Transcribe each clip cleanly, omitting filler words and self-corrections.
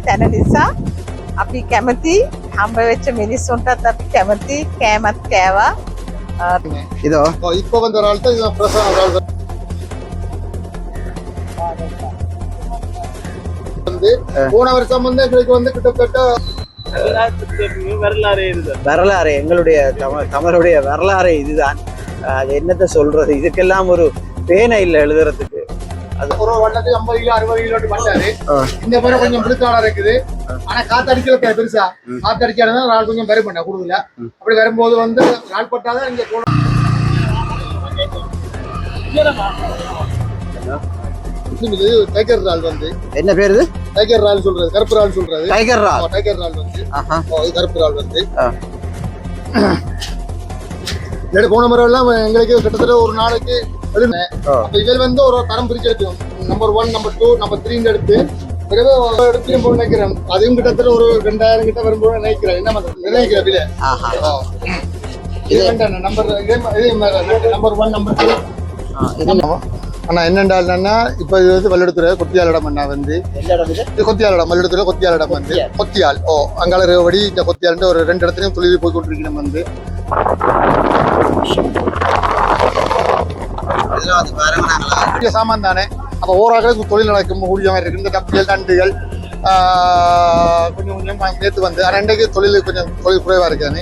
තැන නිසා අපි කැමති හම්බ වෙච්ච මිනිස්සුන්ටත් අපි කැමති කෑමත් කෑවා. இதோ இப்போ வந்த ஒரு ஆள் தான் இதுதான் பிரசவம் ஒரு ஆள் வந்து போன வருஷம் வந்து எங்களுக்கு வந்து கிட்டத்தட்ட வரலாறு எங்களுடைய தமிழுடைய வரலாறு இதுதான். அது என்னத்தை சொல்றது, இதுக்கெல்லாம் ஒரு பேனை இல்லை எழுதுறதுக்கு. அது ஒரு வண்ணத்துக்கு 50 கிலோ 60 கிலோ பண்ணாரு. இந்த முறை கொஞ்சம் விழுத்தாளா இருக்குது. ஆனா காத்தடிக்கல பெருசா காத்தடிச்சாலும் நாள் கொஞ்சம் பெரு பண்ண கொடுக்கல. அப்படி வரும்போது வந்து நாள் பட்டாதான் இங்க போனோம். டைகர் ரால் வந்து என்ன பேரு? டைகர் ரால் சொல்றது, கருப்பு ரால் சொல்றது. டைகர் ரால். டைகர் ரால் வந்து கருப்பு ரால் வந்து போன முறை எல்லாம் எங்களுக்கு கிட்டத்தட்ட ஒரு நாளைக்கு இதில் வந்து ஒரு தரம் பிரிச்சு எடுத்தோம். நம்பர் 1, நம்பர் 2, நம்பர் 3 எடுத்து பிறகு எடுத்து நினைக்கிறேன். அதுவும் கிட்டத்தட்ட ஒரு 2000 கிட்ட வரும்போது நினைக்கிறேன். என்ன நினைக்கிறேன் விலை நம்பர் 1, நம்பர் 2. அண்ணா என்னென்னா இப்போ இது வந்து வல்லெடுத்துறை கொத்தியாலிடம் அண்ணா வந்து கொத்தியாலிடம் வல்லெடுத்துறை கொத்தியாலிடம் வந்து கொத்தியால் அங்கால வடி இந்த கொத்தியால் ஒரு 2 இடத்துலையும் தொழில் போய் கொண்டிருக்கணும் வந்து சாமான் தானே. அப்போ ஓராக்களுக்கு தொழில் நடக்கும் கூடிய மாதிரி இருக்கு. இந்த டப்பியல் தண்டுகள் கொஞ்சம் கொஞ்சம் நேற்று வந்து ஆனால் இன்றைக்கு கொஞ்சம் தொழில் குறைவாக இருக்கானே.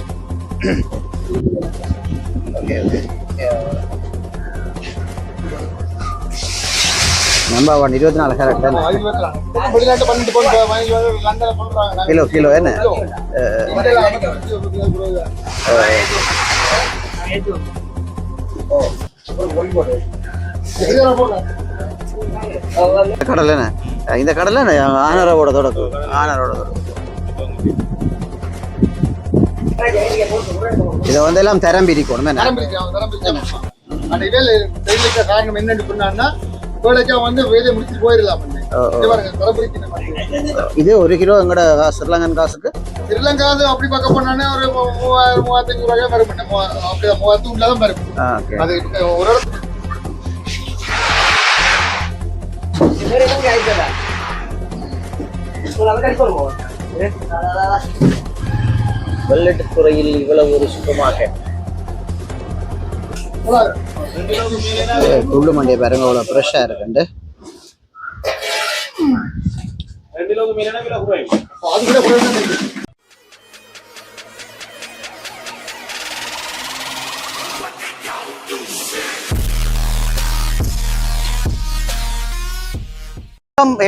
Number 1 24 correct. வெளிநாட்டு 12 கிலோ கிலோ என்ன கடல் என்ன இந்த கடல் என்ன ஆனரோட தொடக்கு இதை வந்து எல்லாம் தரம் பிரிக்கணும். காரணம் என்னன்னு சொன்னா வந்து வேலையை முடிச்சு போயிடலாம். இது 1 கிலோ எங்கட ஸ்ரீலங்கன் காசுக்கு ஸ்ரீலங்காவது அப்படி பார்க்க போனானே ஒரு 3000-3500 ரூபாய் வரும். அப்படி 3000 உள்ளதான் வரும். அது ஒரு வெள்ளட்டுத்துறையில் இவ்வளவு ஒரு சூப்பர் மார்க்கெட். துள்ளு மண்டியை பாருங்க அவ்வளோ ஃப்ரெஷ்ஷாக இருக்குண்டு.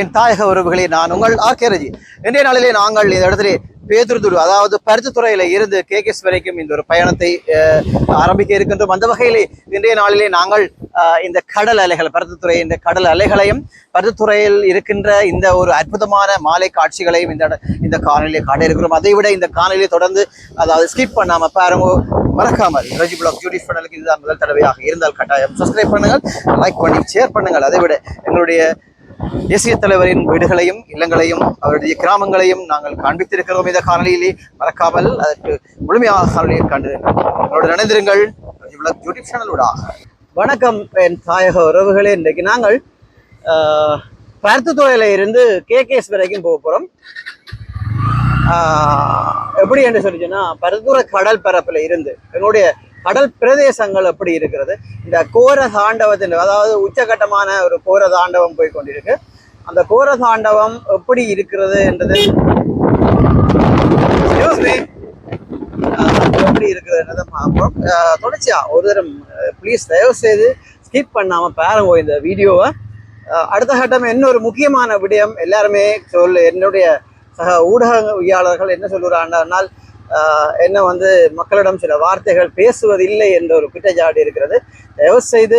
என் தாயக உறவுகளே, நான் உங்கள் ஆர்கே ரஜி. இன்றைய நாளிலே நாங்கள் இந்த இடத்துல பேதுருதுரு அதாவது பருத்தித்துறையில இருந்து கேகேஎஸ் வரைக்கும் இந்த ஒரு பயணத்தை ஆரம்பிக்க இருக்கின்றோம். அந்த வகையிலே இன்றைய நாளிலே நாங்கள் இந்த கடல் அலைகள் பருத்தித்துறை இந்த கடல் அலைகளையும் பருத்தித்துறையில் இருக்கின்ற இந்த ஒரு அற்புதமான மாலை காட்சிகளையும் இந்த காணொலியை காட்ட இருக்கிறோம். அதை விட இந்த காணொலியை தொடர்ந்து அதாவது ஸ்கிப் பண்ணாம பாருங்க, மறக்காமல் ரஜி பிளாக் யூடியூப் சேனலுக்கு இதுதான் முதல் தடவையாக இருந்தால் கட்டாயம் சப்ஸ்கிரைப் பண்ணுங்கள், லைக் பண்ணி ஷேர் பண்ணுங்கள். அதை விட எங்களுடைய தேசிய தலைவரின் வீடுகளையும் இல்லங்களையும் அவருடைய கிராமங்களையும் நாங்கள் காண்பித்திருக்கிறோம் இந்த காணொலியிலே. மறக்காமல் அதற்கு முழுமையாக காணொலியை கண்டு எங்களோடு இணைந்திருங்கள் யூடியூப் சேனலோடாக. வணக்கம் என் தாயக உறவுகளே. இன்றைக்கு நாங்கள் பருத்தித்துறையில இருந்து கேகேஎஸ் வரைக்கும் போக போகிறோம். எப்படி என்று சொல்லிச்சுன்னா பருத்தித்துறை கடல் பரப்பில் இருந்து எங்களுடைய கடல் பிரதேசங்கள் எப்படி இருக்கிறது, இந்த கோர தாண்டவத்தின் அதாவது உச்சகட்டமான ஒரு கோர தாண்டவம் போய் கொண்டிருக்கு. அந்த கோர தாண்டவம் எப்படி இருக்கிறது என்றது எப்படி இருக்கிறது என்றதை பார்ப்போம். தொடர்ச்சியா ஒரு தரம் ப்ளீஸ் தயவு செய்து ஸ்கிப் பண்ணாம பாருங்க இந்த வீடியோவை. அடுத்த கட்டம் இன்னொரு முக்கியமான விடயம் எல்லாருமே என்னுடைய சக ஊடகவியாளர்கள் என்ன சொல்லுறாங்கன்னால் என்ன வந்து மக்களிடம் சில வார்த்தைகள் பேசுவதில்லை என்ற ஒரு குற்றச்சாட்டு இருக்கிறது. தயவு செய்து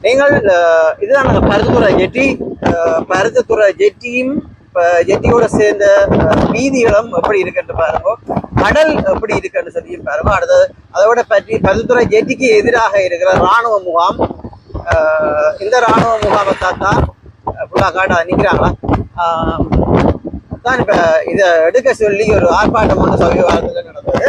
நீங்கள் இதுதான் நாங்கள் பருத்தித்துறை ஜெட்டியும் ஜெட்டியோட சேர்ந்த வீதிகளும் எப்படி இருக்குன்னு பாருங்க, கடல் எப்படி இருக்குன்னு சொல்லி பாருங்க. அடுத்தது அதோட பற்றி பருத்தித்துறை ஜெட்டிக்கு எதிராக இருக்கிற இராணுவ முகாம். இந்த இராணுவ முகாமத்தான் ஃபுல்லாக காட்ட நிற்கிறாங்களா தான் இப்போ இதை எடுக்க சொல்லி ஒரு ஆர்ப்பாட்டம் வந்து சமீபத்தில் நடந்தது.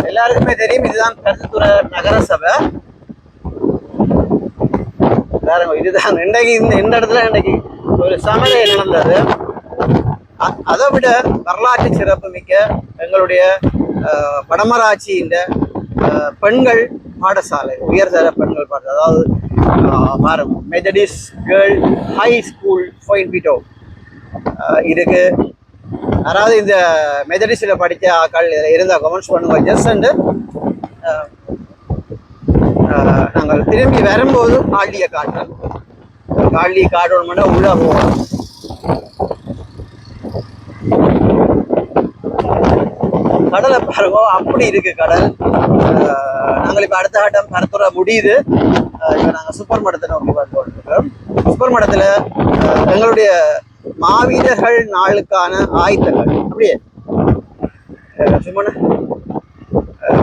எல்லாருக்குமே தெரியும் இதுதான் பருத்தித்துறை நகரசபை. இதுதான் இன்றைக்கு இந்த இடத்துல இன்னைக்கு ஒரு சமரை நடந்தது. அதை விட வரலாற்று சிறப்பு மிக்க எங்களுடைய வடமராட்சியின் பெண்கள் பாடசாலை, உயர்தர பெண்கள் பாடசாலை, அதாவது மெத்தடிஸ்ட் கேர்ள் ஹை ஸ்கூல் ஃபோயின்பிட்டோ இருக்கு. அதாவது இந்த மெத்தடிஸ்டில் படித்த ஆக்கள் இதில் இருந்தால் கமெண்ட்ஸ் பண்ணுவோம். ஜஸ்ட் நாங்கள் திரும்பி வரும்போது காலியை காட்டுறோம். காலியை காட்டணும்னா உள்ள போகணும். கடலை பாருங்க, அப்படி இருக்கு கடல். நாங்கள் இப்போ அடுத்த ஆட்டம் பரத்துறை முடியுது. இப்போ நாங்கள் சூப்பர் மடத்தை நோக்கி வந்துருக்கோம். சூப்பர் மடத்தில் எங்களுடைய மாவீரர்கள் நாளுக்கான ஆயுதங்கள் அப்படியே சும்மா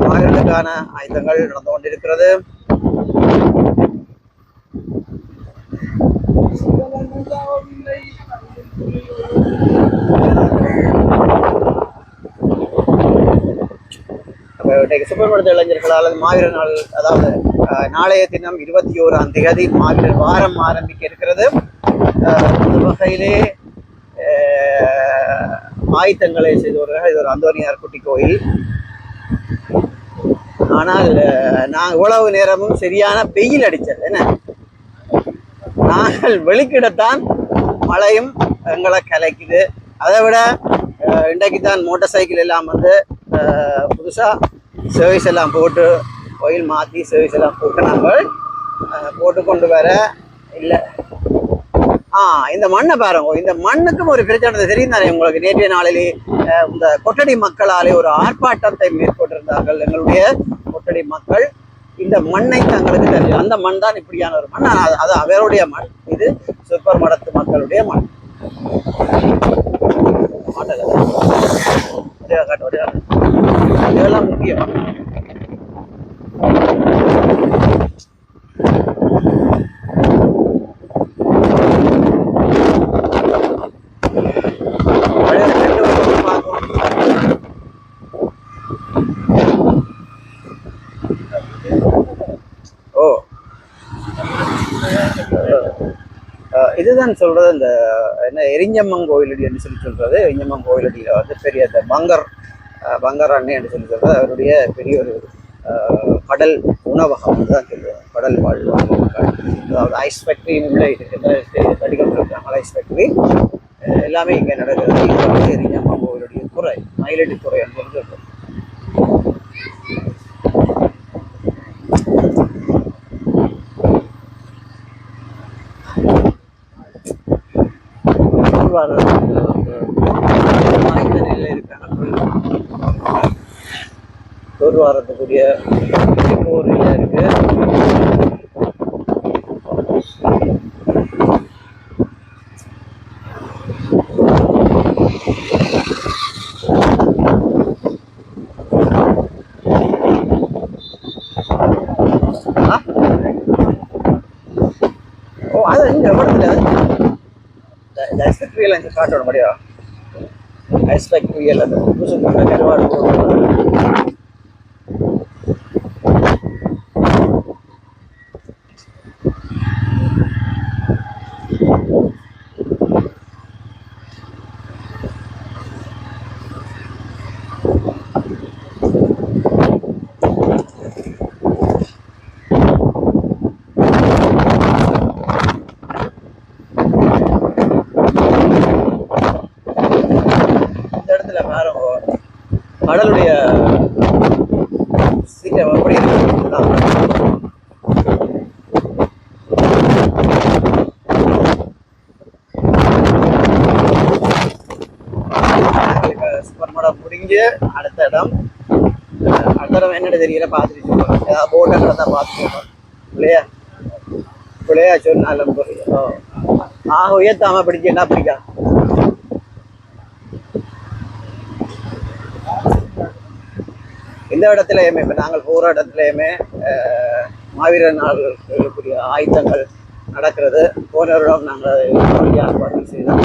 மாவீரர்களுக்கான ஆயுதங்கள் நடந்து கொண்டிருக்கிறது. சுப்பிரமணிய இளைஞர்களால் மாவீரர் நாள், அதாவது நாளைய தினம் 21ஆம் தேதி மாவீரர் வாரம் ஆரம்பிக்க இருக்கிறது. அந்த வகையிலே ஆயுதங்களை செய்தவர்கள். இது ஒரு அந்தோனியார் குட்டி கோயில். ஆனால் நான் இவ்வளவு நேரமும் சரியான வெயில் அடித்தது. என்ன, நாங்கள் வெளிக்கிடத்தான் மழையும் எங்களை கலைக்குது. அதை விட இன்றைக்கு தான் மோட்டார் சைக்கிள் எல்லாம் வந்து புதுசாக சர்வீஸ் எல்லாம் போட்டு கோயில் மாற்றி சர்வீஸ் எல்லாம் போட்டு நாங்கள் போட்டு கொண்டு வர இல்லை. இந்த மண்ணை பாருங்க. இந்த மண்ணுக்கும் ஒரு பிரச்சனை தெரியும் தானே உங்களுக்கு. நேற்றைய நாளிலே இந்த கொட்டடி மக்களாலே ஒரு ஆர்ப்பாட்டத்தை மேற்கொண்டிருந்தார்கள். எங்களுடைய கொட்டடி மக்கள் இந்த மண்ணை தங்களுக்கு தெரியும். அந்த மண் தான் இப்படியான ஒரு மண். அது அவருடைய மண். இது சூப்பர் மடத்து மக்களுடைய மண். இதெல்லாம் முக்கியம். இதுதான் சொல்றது, இந்த என்ன எரிஞ்சம்மன் கோயிலடி என்று சொல்லி சொல்றது. எரிஞ்சம்மன் கோயிலடியில் வந்து பெரிய இந்த பங்கர் அண்ணே என்று சொல்லி சொல்றது அவருடைய பெரிய ஒரு கடல் உணவகம் தான் சொல்லுவாங்க. கடல் வாழ்வாங்க. அதாவது ஐஸ் ஃபேக்ட்ரின்னு உள்ள தடிக்கப்பட்டிருக்காங்க. ஐஸ் ஃபேக்ட்ரி எல்லாமே இங்கே நடக்கிறது. இது வந்து எரிஞ்சம்மன் கோயிலுடைய துறை, மயிலடி துறை என்று சொல்றது. ஒரு வாரத்துக்குரிய போரில் இருக்கு. அது இங்க படத்துல ஐஸ் ஃபேக்ட்ரி எல்லாம் காட்டோட முடியா. ஐஸ் ஃபேக்ட்ரி எல்லாம் புதுசு கருவாடு கடலுடைய சீக்கிரம் எப்படி சூப்பர் மாடம் முடிஞ்சு அடுத்த இடம் என்னன்னு தெரியல. பார்த்துட்டு ஏதாவது போட்டை கிடந்தா பார்த்துக்கோங்க இல்லையா. பிள்ளையா சொன்னாலும் புரியும். ஆக உயர்த்தாம பிடிச்சு என்ன பிடிக்கா இந்த இடத்துலையுமே இப்போ நாங்கள் போகிற இடத்துலையுமே மாவீரர் நாளுக்குரிய ஆயுதங்கள் நடக்கிறது. போன வருடம் நாங்கள் ஏற்பாடு செய்தோம்.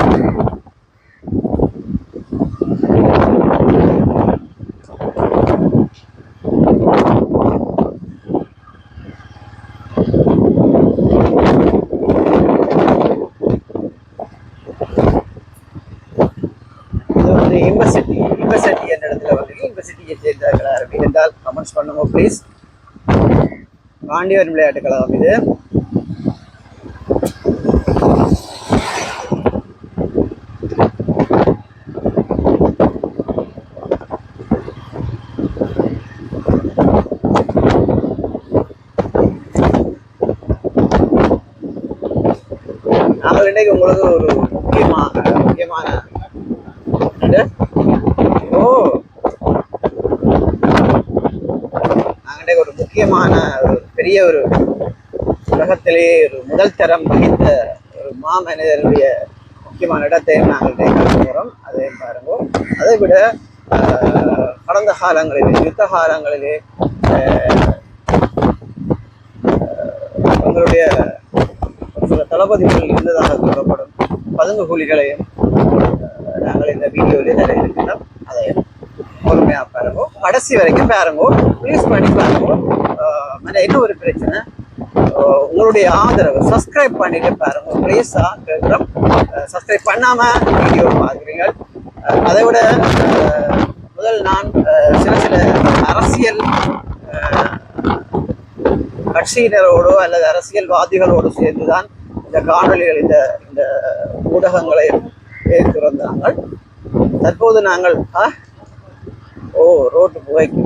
யூனிவர்சிட்டி என்ற இடத்துல வந்து யூனிவர்சிட்டியை சேர்ந்தவர்களா இருக்கு என்றால் கமெண்ட்ஸ் பண்ணுங்க ப்ளீஸ். பாண்டியர் விளையாட்டு கழகம் இது. நாங்கள் இன்னைக்கு உங்களுக்கு ஒரு முக்கியமான நாங்கள் ஒரு முக்கியமான பெரிய ஒரு உலகத்திலேயே ஒரு முதல் தரம் வகித்த ஒரு மாமனிதருடைய முக்கியமான இடத்தை நாங்கள் போகிறோம். அதை பாருங்க. அதை விட கடந்த காலங்களிலே யுத்த காலங்களிலே உங்களுடைய சில தளபதிகள் இருந்ததாக கூறப்படும் பதுங்கு கூலிகளையும் நாங்கள் இந்த வீடியோவிலே தர இருக்கிறோம். அதை பொறுமையாக பாருங்க, கடைசி வரைக்கும் பாருங்க, ப்ளீஸ் பண்ணி பாருங்க. என்ன ஒரு பிரச்சனை, உங்களுடைய ஆதரவு சப்ஸ்கிரைப் பண்ணிட்டு பாருங்க ப்ளீஸாக கேட்குறோம். சப்ஸ்கிரைப் பண்ணாமல் வீடியோ பார்க்குறீங்க. அதை விட முதல் நான் சில அரசியல் கட்சியினரோடு அல்லது அரசியல்வாதிகளோடு சேர்ந்துதான் இந்த காணொலிகள் இந்த ஊடகங்களை துறந்தாங்க. தற்போது நாங்கள் ரோட்டு புகைக்கு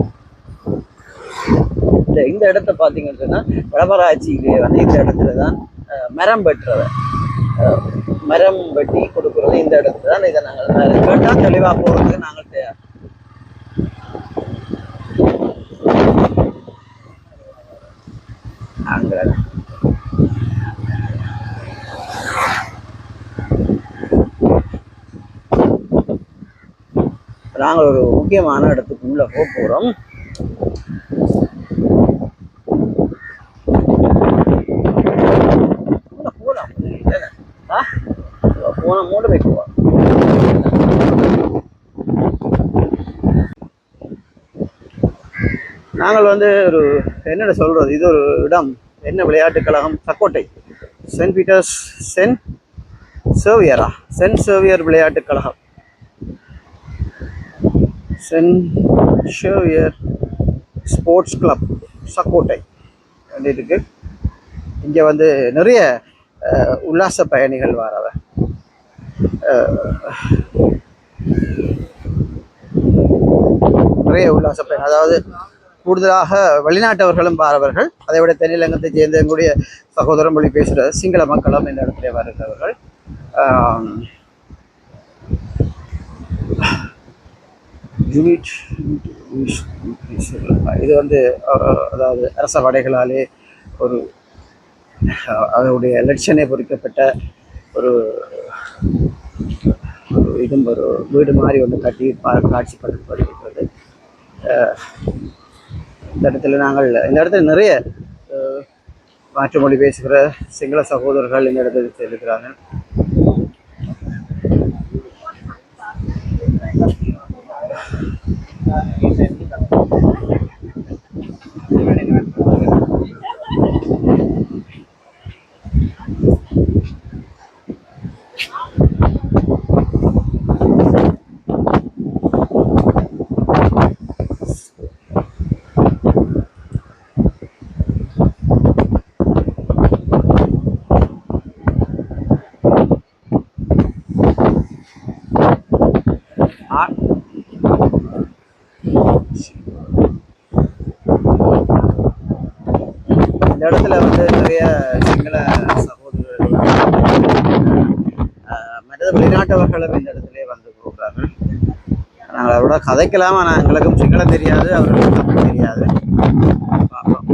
இந்த இடத்த பார்த்தீங்கன்னு சொன்னால் வடமராட்சியிலே வந்து இந்த இடத்துல தான் மரம் வெட்டி கொடுக்குறது இந்த இடத்துல தான். இதை நாங்கள் கேட்டால் தெளிவாக போகிறதுக்கு நாங்கள் தயார். அங்கே நாங்கள் ஒரு முக்கியமான இடத்துக்கு உள்ள போகிறோம். போன மூட வைக்குவோம். நாங்கள் வந்து ஒரு என்னென்ன சொல்றது, இது ஒரு இடம். என்ன விளையாட்டுக் கழகம்? Sakkottai Saint Peter's Saint Xavier விளையாட்டுக் கழகம், Saint Xavier sports club Sakkottai இருக்கு. இங்கே வந்து நிறைய உல்லாச பயணிகள் வரவ. நிறைய உல்லாச பயணம், அதாவது கூடுதலாக வெளிநாட்டவர்களும் பாரவர்கள், அதை விட தென்னிலங்கத்தை சேர்ந்த எங்களுடைய சகோதரம் மொழி பேசுகிற சிங்கள மக்களும் இந்த இடத்துல வருகிறவர்கள். இது வந்து அதாவது அரச படைகளாலே ஒரு அதனுடைய எலெக்ஷனை பொறிக்கப்பட்ட ஒரு இதுவும் ஒரு வீடு மாதிரி ஒன்று கட்டி காட்சிப்படுத்தப்படுகிறது. இந்த இடத்துல நிறைய மாற்று மொழி பேசுகிற சிங்கள சகோதரர்கள் இந்த இடத்துல சேர்க்கிறார்கள். இந்த இடத்துல வந்து நிறைய சிங்கள சகோதரர்கள் மற்ற வெளிநாட்டவர்களும் இந்த இடத்துல வந்து கொடுக்குறாங்க. நாங்கள் அதோட கதைக்கலாம், ஆனால் எங்களுக்கும் சிங்களம் தெரியாது, அவர்களுக்கும் தமிழ் தெரியாது. பார்ப்போம்.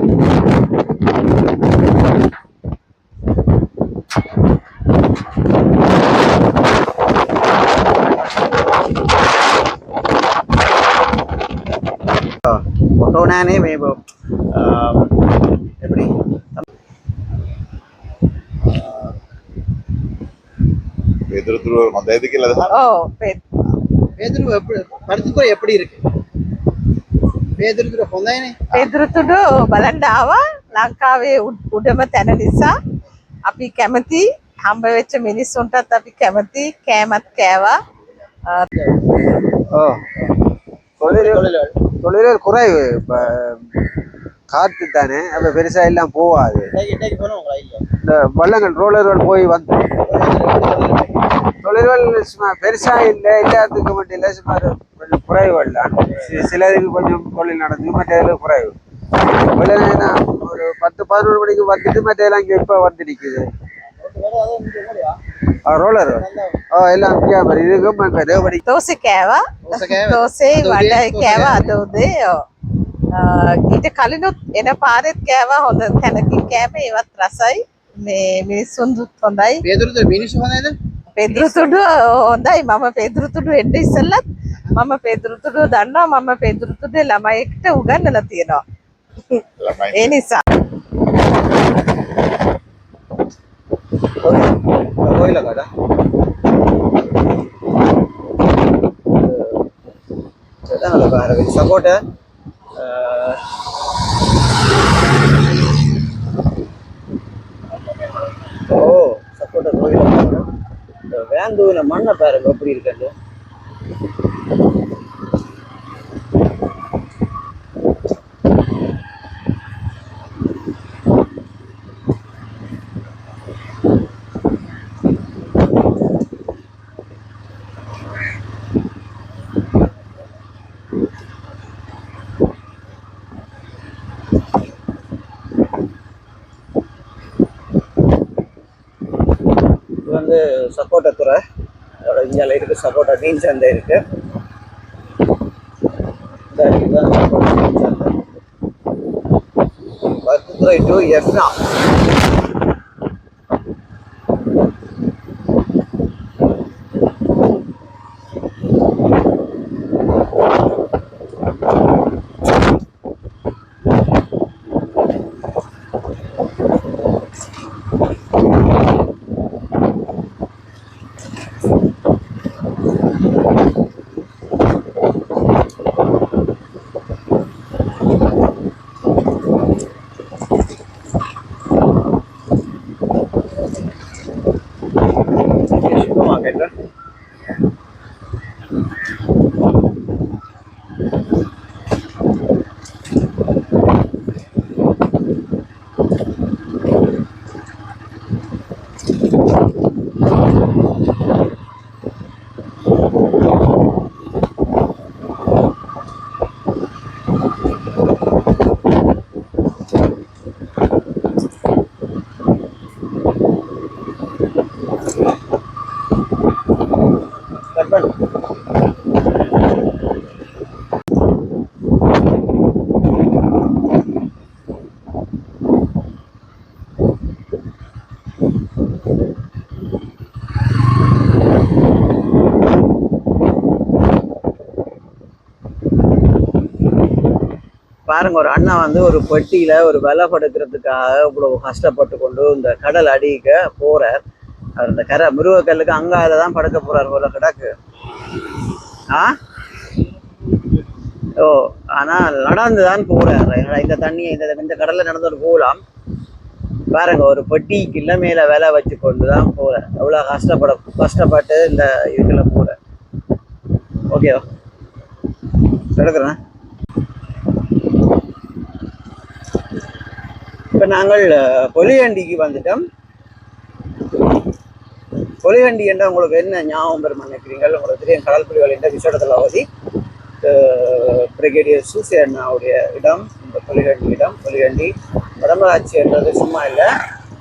பொன்னானே மேபம் எப்படி பேதுருத்துறை மந்தயத்துக்கு இல்ல ஓ பேதுரு எப்படி பருத்தித்துறை எப்படி இருக்கு பேதுருத்துறை பொந்தானே පෙදුරුතුඩු බලන්න ආවා ලංකාවේ උඩම තැන නිසා අපි කැමති හම්බ වෙච්ච මිනිස්සුන්ටත් අපි කැමති කෑමත් කෑවා ஓ தொழில்கள் குறைவு இப்போ காற்று தானே அப்போ பெருசாக எல்லாம் போகாது இன்னைக்கு போனோங்களா இல்ல இந்த வள்ளங்கள் ரோலர்கள் போய் வந்து தொழில்கள் சும்மா பெருசாக இல்லை எல்லாத்துக்கும் மட்டும் இல்லை சும்மா கொஞ்சம் குறைவுகள் தான் சிலருக்கு கொஞ்சம் தொழில் நடந்து மற்றதில் குறைவு வெள்ளனா ஒரு 10-11 மணிக்கு வந்துட்டு மற்றதெல்லாம் இங்கே இப்போ வந்து நிற்குது ரோலர் எல்லாம் வியாபாரம் இதுக்கும் இப்போ தேவடி දෝසෙ කෑවා දෝසේ වඩ කෑවා අද උදේ ඊට කලිනුත් එන පාරෙත් කෑවා හොඳ තැනකින් කෑම ඒවත් රසයි මේ මිනිස්සුන්දුත් හොඳයි பேதுருத்துறை මිනිස්සු හොඳයිද පෙදුරුතුඩු හොඳයි මම පෙදුරුතුඩු එන්න ඉස්සෙල්ලත් මම පෙදුරුතුඩු දන්නවා මම පෙදුරුතුඩේ ළමයෙක්ට උගන්වලා තියෙනවා ඒ නිසා கோயில கடை சப்போட்டை ஓ சப்போட்டா கோயில வேந்தூர்ல மண்ணை பாருங்க எப்படி இருக்காது இது வந்து சப்போட்டா துறை அதோட இந்தியாவில் இருக்குது சப்போட்டா மீன் சந்தை இருக்கு இதுதான் சப்போட்டா மீன் சந்தை பருத்தித்துறை டு எஃப்னா சூப்பர் மார்க்கெட்ல பாருங்க ஒரு அண்ணா வந்து ஒரு பெட்டியில ஒரு விலை படுக்கிறதுக்காக இவ்வளவு கஷ்டப்பட்டு கொண்டு இந்த கடல் அடிக்க போறார் அவர் இந்த கரை முருகக்கல்லுக்கு அங்கால தான் படுக்க போறார் போல கிடக்கு ஓ ஆனா நடந்துதான் போறாரு இந்த தண்ணியை இந்த கடல்ல நடந்து போகலாம் பாருங்க ஒரு பெட்டிக்கு மேல விலை வச்சு கொண்டுதான் போறேன் எவ்வளவு கஷ்டப்பட்டு இந்த இதுக்குள்ள போறேன் ஓகேவா எடுக்கிறேன் இப்போ நாங்கள் பொலிகண்டிக்கு வந்துட்டோம் பொலிகண்டி என்ற உங்களுக்கு என்ன ஞாபகம் பெறும் நினைக்கிறீங்க உங்களுக்கு தெரியும் கடல் புலிகள் என்ற விசேடத்தில் அவதி பிரிகேடியர் சூசி அண்ணாவுடைய இடம் இந்த பொலிகண்டி இடம் பொலிகண்டி வடமராட்சி என்றது சும்மா இல்லை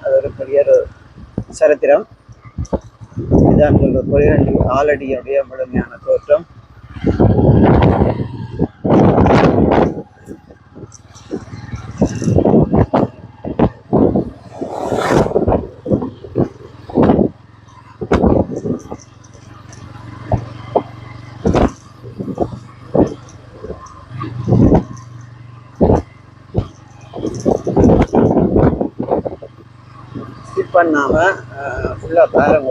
அது ஒரு பெரிய ஒரு சரித்திரம் இதுதான் சொல்ற பொலிகண்டி ஆலடியுடைய முழுமையான தோற்றம் பண்ணாம ஃபுல்லா பாருங்க.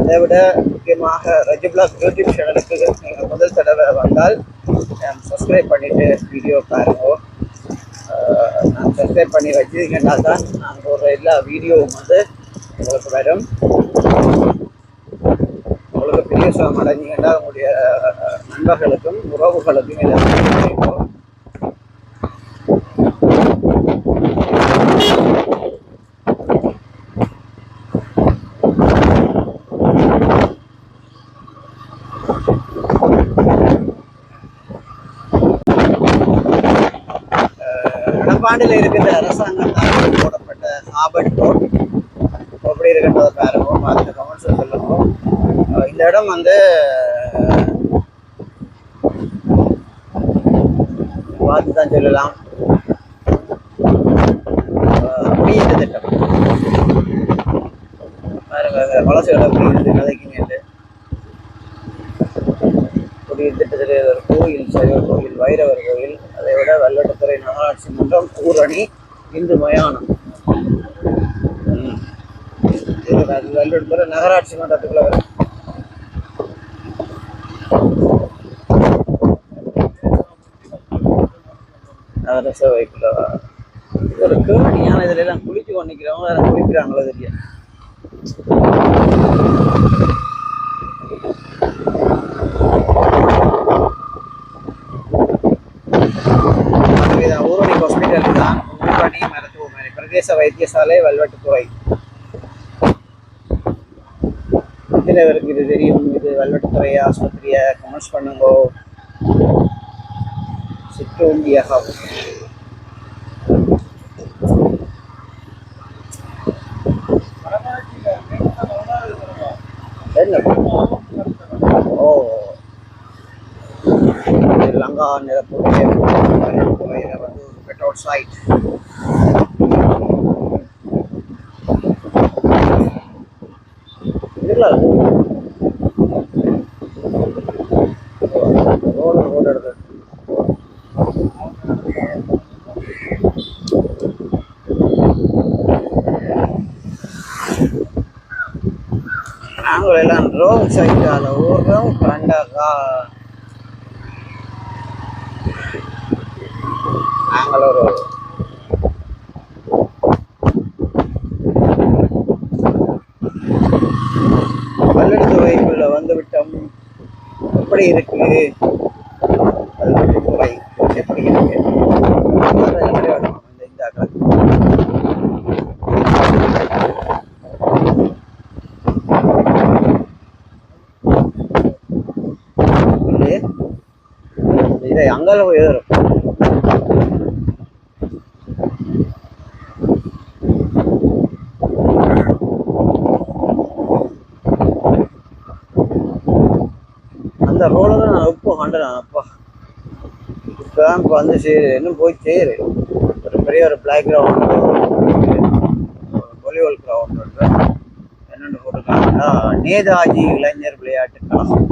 அதை விட முக்கியமாக ரஜிப்லாக் யூடியூப் சேனலுக்கு நீங்கள் முதல் தடவை வந்தால் சப்ஸ்கிரைப் பண்ணிட்டு வீடியோ பாருங்க. நான் சப்ஸ்கிரைப் பண்ணி வச்சிருக்கேன்னா தான் நாங்கள் ஒரு எல்லா வீடியோவும் வந்து உங்களுக்கு வரும். உங்களுக்கு பெரிய சுகம் அடைஞ்சிங்கன்னா உங்களுடைய நண்பர்களுக்கும் உறவுகளுக்கும் இதை கிடைக்கும். நடப்பாண்டில் இருக்கின்ற அரசாங்கத்தால் போடப்பட்ட ஹார்பர்ட் ரோட் எப்படி இருக்கின்றதை பாருங்க, பார்த்து கமெண்ட்ஸ் சொல்லுங்க. இந்த இடம் வந்து பார்த்து தான் சொல்லலாம். குடியேற்ற திட்டம் பாருங்க, வளர்ச்சி இடம் குடியிருந்து கதைக்குங்க. குடியேற்ற திட்டத்தில் ஒரு கோயில், சைவ கோயில், வைரவர் கோயில், அதை விட வல்லட்டுத்துறை நகராட்சி மன்றம், ஊரணி, இந்து மயானம். வல்லட்டுத்துறை நகராட்சி மன்றத்துக்குள்ள வரும். நகரச வைக்குள்ள ஒரு கேணியான இதுல எல்லாம் குளிச்சு கொண்டிக்கிறவங்க வேற குளிக்கிறாங்களோ தெரியும். ஊரணி ஹாஸ்பிட்டல் தான் ஊரணி மருத்துவமனை, பிரதேச வைத்தியசாலை, வல்வெட்டுத்துறை. எத்தனைவருக்கு இது தெரியும்? இது வல்வெட்டுத்துறை ஆஸ்பத்திரியை கமெண்ட்ஸ் பண்ணுங்கோ. சிற்றூண்டியகம் என்ன? ஓ, லங்கா நிலத்துடைய வந்து பெட்ரோல் சைட். இதெல்லாம் ரோடு எடுத்து நாங்கள் எல்லாம் ரோங் சைட்டால ஓடுறோம். கண்டாக்கா நாங்கள் ஒரு வல்லட்டுத்துறைக்குள்ள வந்து விட்டோம். எப்படி இருக்கு வல்லட்டுத்துறை? எப்படி இருக்கு? இதை அங்கால போய் ஏறும். அந்த ரோட நான் எப்போ கண்டேன். அப்பா கேம்ப் வந்து சரி இன்னும் போய் சேரு. ஒரு பெரிய ஒரு பிளாக் கிரவுண்டு, வாலிபால் கிரவுண்ட் இருக்கு. என்னென்னு போட்டிருக்காங்கன்னா நேதாஜி இளைஞர் விளையாட்டு கழகம்,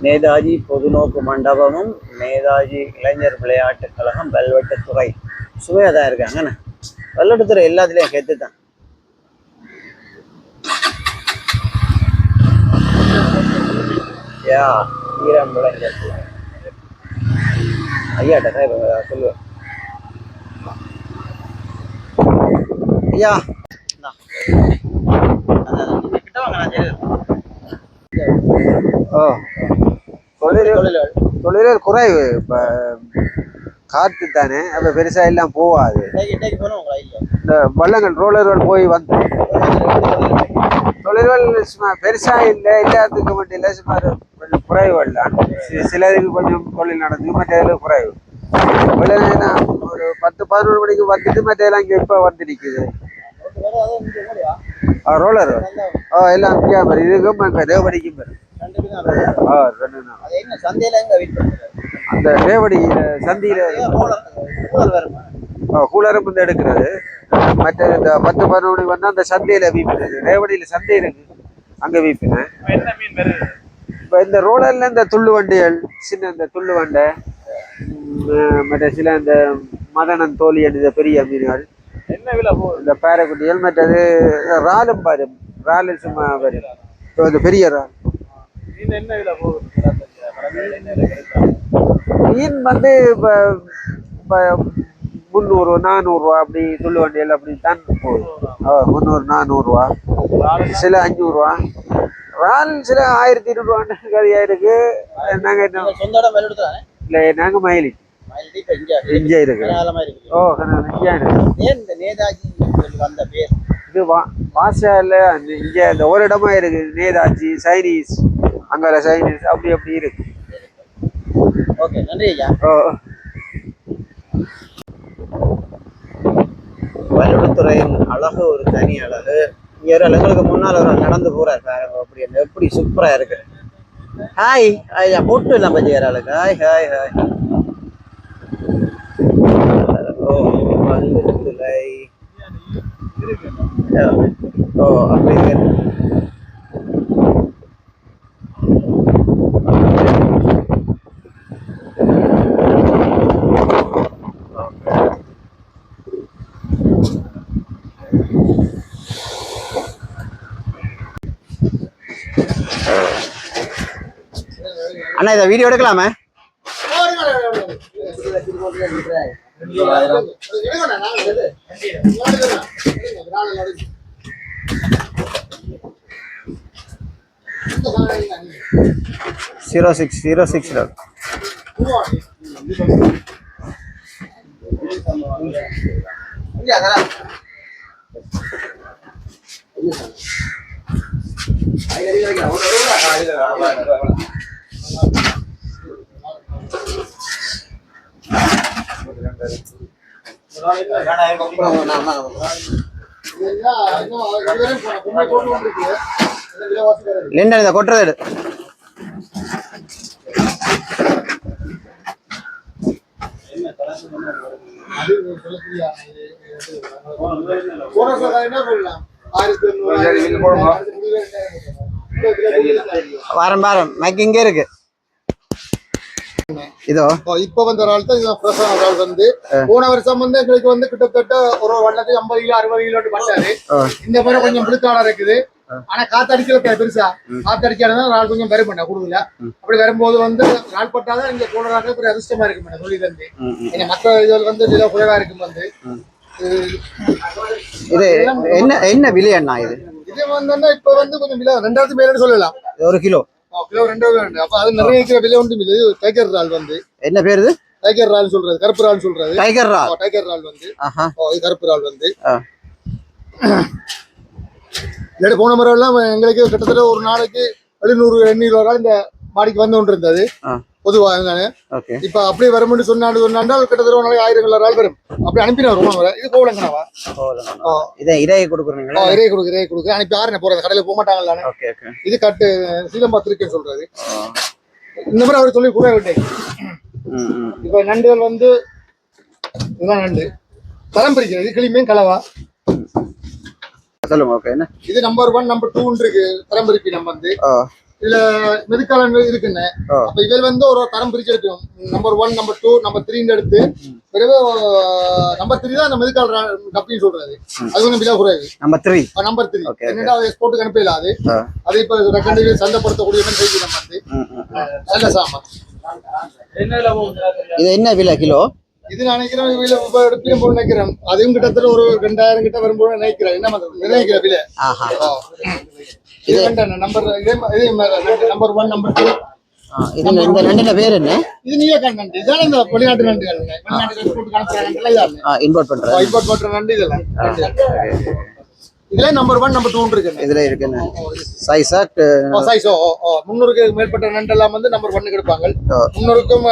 நேதாஜி பொதுநோக்கு மண்டபமும், நேதாஜி இளைஞர் விளையாட்டு கழகம், வல்வெட்டுத்துறை. சுவையாக தான் இருக்காங்கண்ணே. வல்லட்டுத்துறை எல்லாத்துலேயும் கெத்து தான். யா ஈரம் விளைஞர் ஐயாட்ட சொல்லுவேன். ஐயா கிட்ட வாங்க, நான் சரி. தொழில் குறைவு. இப்போ காற்று தானே, அப்போ பெருசாக எல்லாம் போகாது. இந்த வள்ளங்கள் ரோலர்கள் போய் வந்து தொழில்கள் சும்மா பெருசாக இல்லை, எல்லாத்துக்கும் மட்டும் இல்லை, சும்மா கொஞ்சம் குறைவு இல்லை. சிலருக்கு கொஞ்சம் தொழில் நடந்து, மற்றதில் குறைவு. வெள்ளனா ஒரு 10-11 மணிக்கு வந்துட்டு மற்றதெல்லாம் இங்கே இப்போ வந்து நிற்குது. ரோலர் எல்லாம் மாதிரி இதுக்கும் அங்கே தேவடிக்கும் வரும். அந்த தேவடி சந்தியில கூலரும் வந்து எடுக்கிறது. மற்ற இந்த 10-11 மணிக்கு வந்தா அந்த சந்தையில வீப்பினது. ரேவடியில சந்தை இருக்கு, அங்க வீப்பினேன். இப்ப இந்த ரோலர்ல இந்த துள்ளு வண்டிகள், சின்ன இந்த துள்ளு வண்டை, மற்ற சில இந்த மதனன் தோழி என்ற பெரிய மீன்கள். என்ன விலை போகுது? இந்த பேரக்குட்டிகள் மற்றது இறாலும் பாரு, இறாலு சும்மா பாரு, இந்த பெரிய இறால். மீன் என்ன விலை போகுது? மீன் வந்து இப்போ 300 400 அப்படி துள்ளு வண்டியில் அப்படி தான் போகுது. 300 400, சில 500, இறால் சில 1200 கதையா இருக்கு. நாங்கள் சொந்த இடம் வெள்ளெடுத்தானே? இல்லை, நாங்கள் மயிலி இங்கே இருக்கு. ஓ, இங்கே இருக்கு. நேதாஜி வந்த பேர் இது வாசால இங்கே இந்த ஒரு இடமா இருக்கு. நேதாஜி, சைனீஸ், அங்கே சைனீஸ் அப்படி அப்படி இருக்கு. ஓகே, நன்றி ஐயா. ஓ, வல்லுத்துறையின் அழகு ஒரு தனி அழகு. இங்க ஒரு எங்களுக்கு முன்னால் ஒரு நடந்து போறாரு பாருங்க, அப்படி எப்படி சூப்பரா இருக்கு. ஹாய் ஐயா, போட்டு எல்லாம் பத்தி வேற ஆளுக்கு. Hi hi hi. ஓ, வல்லுத்துறை. ஓ, அப்படி அண்ணா, இதை வீடியோ எடுக்கலாமே? ஜீரோ சிக்ஸ் லிண்டன் இதை கொட்டுறது. வாரம் மைக் இங்கே இருக்கு. இதோ இப்ப வந்த இறால் தான் இதுதான் ஃப்ரெஷ்ஷான இறால். வந்து போன வருஷம் வந்து எங்களுக்கு வந்து கிட்டத்தட்ட ஒரு வள்ளத்துக்கு 50 கிலோ 60 கிலோ பட்டாரு. இந்த முறை கொஞ்சம் விழுக்காடா இருக்குது. ஆனா காத்தடிக்கல பெருசா, காத்தடிக்காதான் இறால் கொஞ்சம் வரும் பண்ண கூடுதல. அப்படி வரும்போது வந்து இறால் பட்டாதான் இங்க போடுறாங்க. ஒரு அதிர்ஷ்டமா இருக்கு மேடம் சொல்லி தந்து. எங்க மற்ற இதுல வந்து நில குறைவா இருக்கும். வந்து இது என்ன விலை அண்ணா? இது வந்து இப்ப வந்து கொஞ்சம் விலை 2000 மேலன்னு சொல்லலாம். 1 கிலோ கிலோ 2000. அப்ப அது நிறைய இருக்கிற விலை ஒன்றும் இல்லை. டைகர் இறால் வந்து என்ன பேரு? இது டைகர் இறால் சொல்றது, கருப்பு இறால் சொல்றது. டைகர் இறால். டைகர் இறால் வந்து இது கருப்பு இறால் வந்து இல்லாட்டி போன முறை எல்லாம் எங்களுக்கு கிட்டத்தட்ட ஒரு நாளைக்கு 700-800 இறால் இந்த மாடிக்கு வந்து கொண்டு இருந்தது பொதுவாக. இப்ப அப்படியே வரும்னு சொன்னாண்டு கிட்டத்தட்ட ஒரு நாளைக்கு 1000 இறால் வரும். அப்படி அனுப்பினார். இது கோவலங்கனாவா? இறையை கொடுக்குறீங்களா? இறையை கொடுக்குறேன். அனுப்பி யாருன்னு போறது, கடையில போக மாட்டாங்கல்ல. இது கட்டு சீலம்பாத்திருக்கேன்னு சொல்றது. இந்த மாதிரி அவர் சொல்லி கூட விட்டேன். இப்ப நண்டுகள் வந்து இதுதான் நண்டு தரம் பிரிக்கிறது. கிளிமீன் கலவா சொல்லுங்க. ஓகே, என்ன இது நம்பர் 1 நம்பர் 2 இருக்கு தரம் பிரிப்பி. நம்ம வந்து இதுல மெதுக்காலங்கள் இருக்குன்னு. அப்ப இதில் வந்து ஒரு தரம் பிரிச்சு எடுக்கணும். நம்பர் 1 நம்பர் 2 நம்பர் 3 எடுத்து பிறகு நம்பர் 3 தான் அந்த மெதுக்கால் டப்பின்னு சொல்றது. அது கொஞ்சம் விலை குறைவு. நம்பர் 3 என்னடா எக்ஸ்போர்ட்டுக்கு அனுப்பல. அது இப்ப ரெக்கண்டில் சந்தைப்படுத்தக்கூடிய செய்தி. நம்ம வந்து நல்ல சாமான். இது என்ன விலை கிலோ? இது நினைக்கிறேன் எடுப்பையும் போல நினைக்கிறேன். அதுவும் கிட்டத்தட்ட ஒரு 2000 கிட்ட வரும்போது நினைக்கிறேன். என்ன நினைக்கிற விலை? இது நம்பர் 1 நம்பர் 2. இந்த நண்டுல பேர் என்ன? இது நீலக்கண் நண்டு. இதெல்லாம் இந்த வெளிநாட்டு நண்டுகள். இம்போர்ட் பண்ற நண்டு. இதுல நம்பர் 1 நம்பர் 2 இருக்கு. இதுல இருக்கு சைஸா? சைஸ் 300க்கு மேற்பட்ட நண்டு எல்லாம் வந்து நம்பர் 1 எடுப்பாங்க. 300க்கும்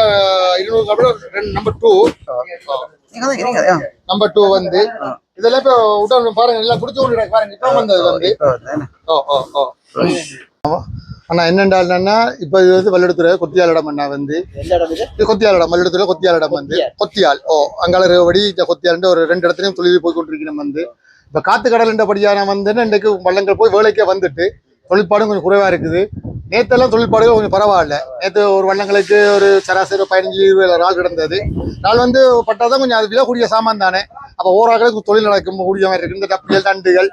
200க்கு அப்புறம் நம்பர் 2. நம்பர் 2 வந்து இதெல்லாம் இப்ப உடனே பாருங்க, எல்லாம் குடிச்சு விடுறாங்க பாருங்க. இப்ப வந்தது வந்து அண்ணா என்னென்னா இப்ப இது வந்து வல்லுத்துறை கொத்தியாலிடம். அண்ணா வந்து கொத்தியாலிடம், வல்லுத்துறை கொத்தியாலிடம் வந்து கொத்தியால். அங்கால வடி கொத்தியால் ஒரு 2 இடத்துலயும் தொழில் போய் கொண்டிருக்கணும். வந்து இப்ப காத்து கடல்ன்றபடியான வந்து இன்றைக்கு வள்ளங்கள் போய் வேலைக்கே வந்துட்டு தொழிற்பாடும் கொஞ்சம் குறைவா இருக்குது. நேத்தெல்லாம் தொழிற்பாடுகள் கொஞ்சம் பரவாயில்ல. நேற்று ஒரு வள்ளங்களுக்கு ஒரு சராசரி 15-20 இறால் கிடந்தது. இறால் வந்து பட்டாதான் கொஞ்சம் அது விலை கூடிய சாமான் தானே. அப்போ ஓராக்களுக்கு தொழில் நடக்கும் கூடிய மாதிரி இருக்கு. இந்த டப்பியல் தண்டுகள்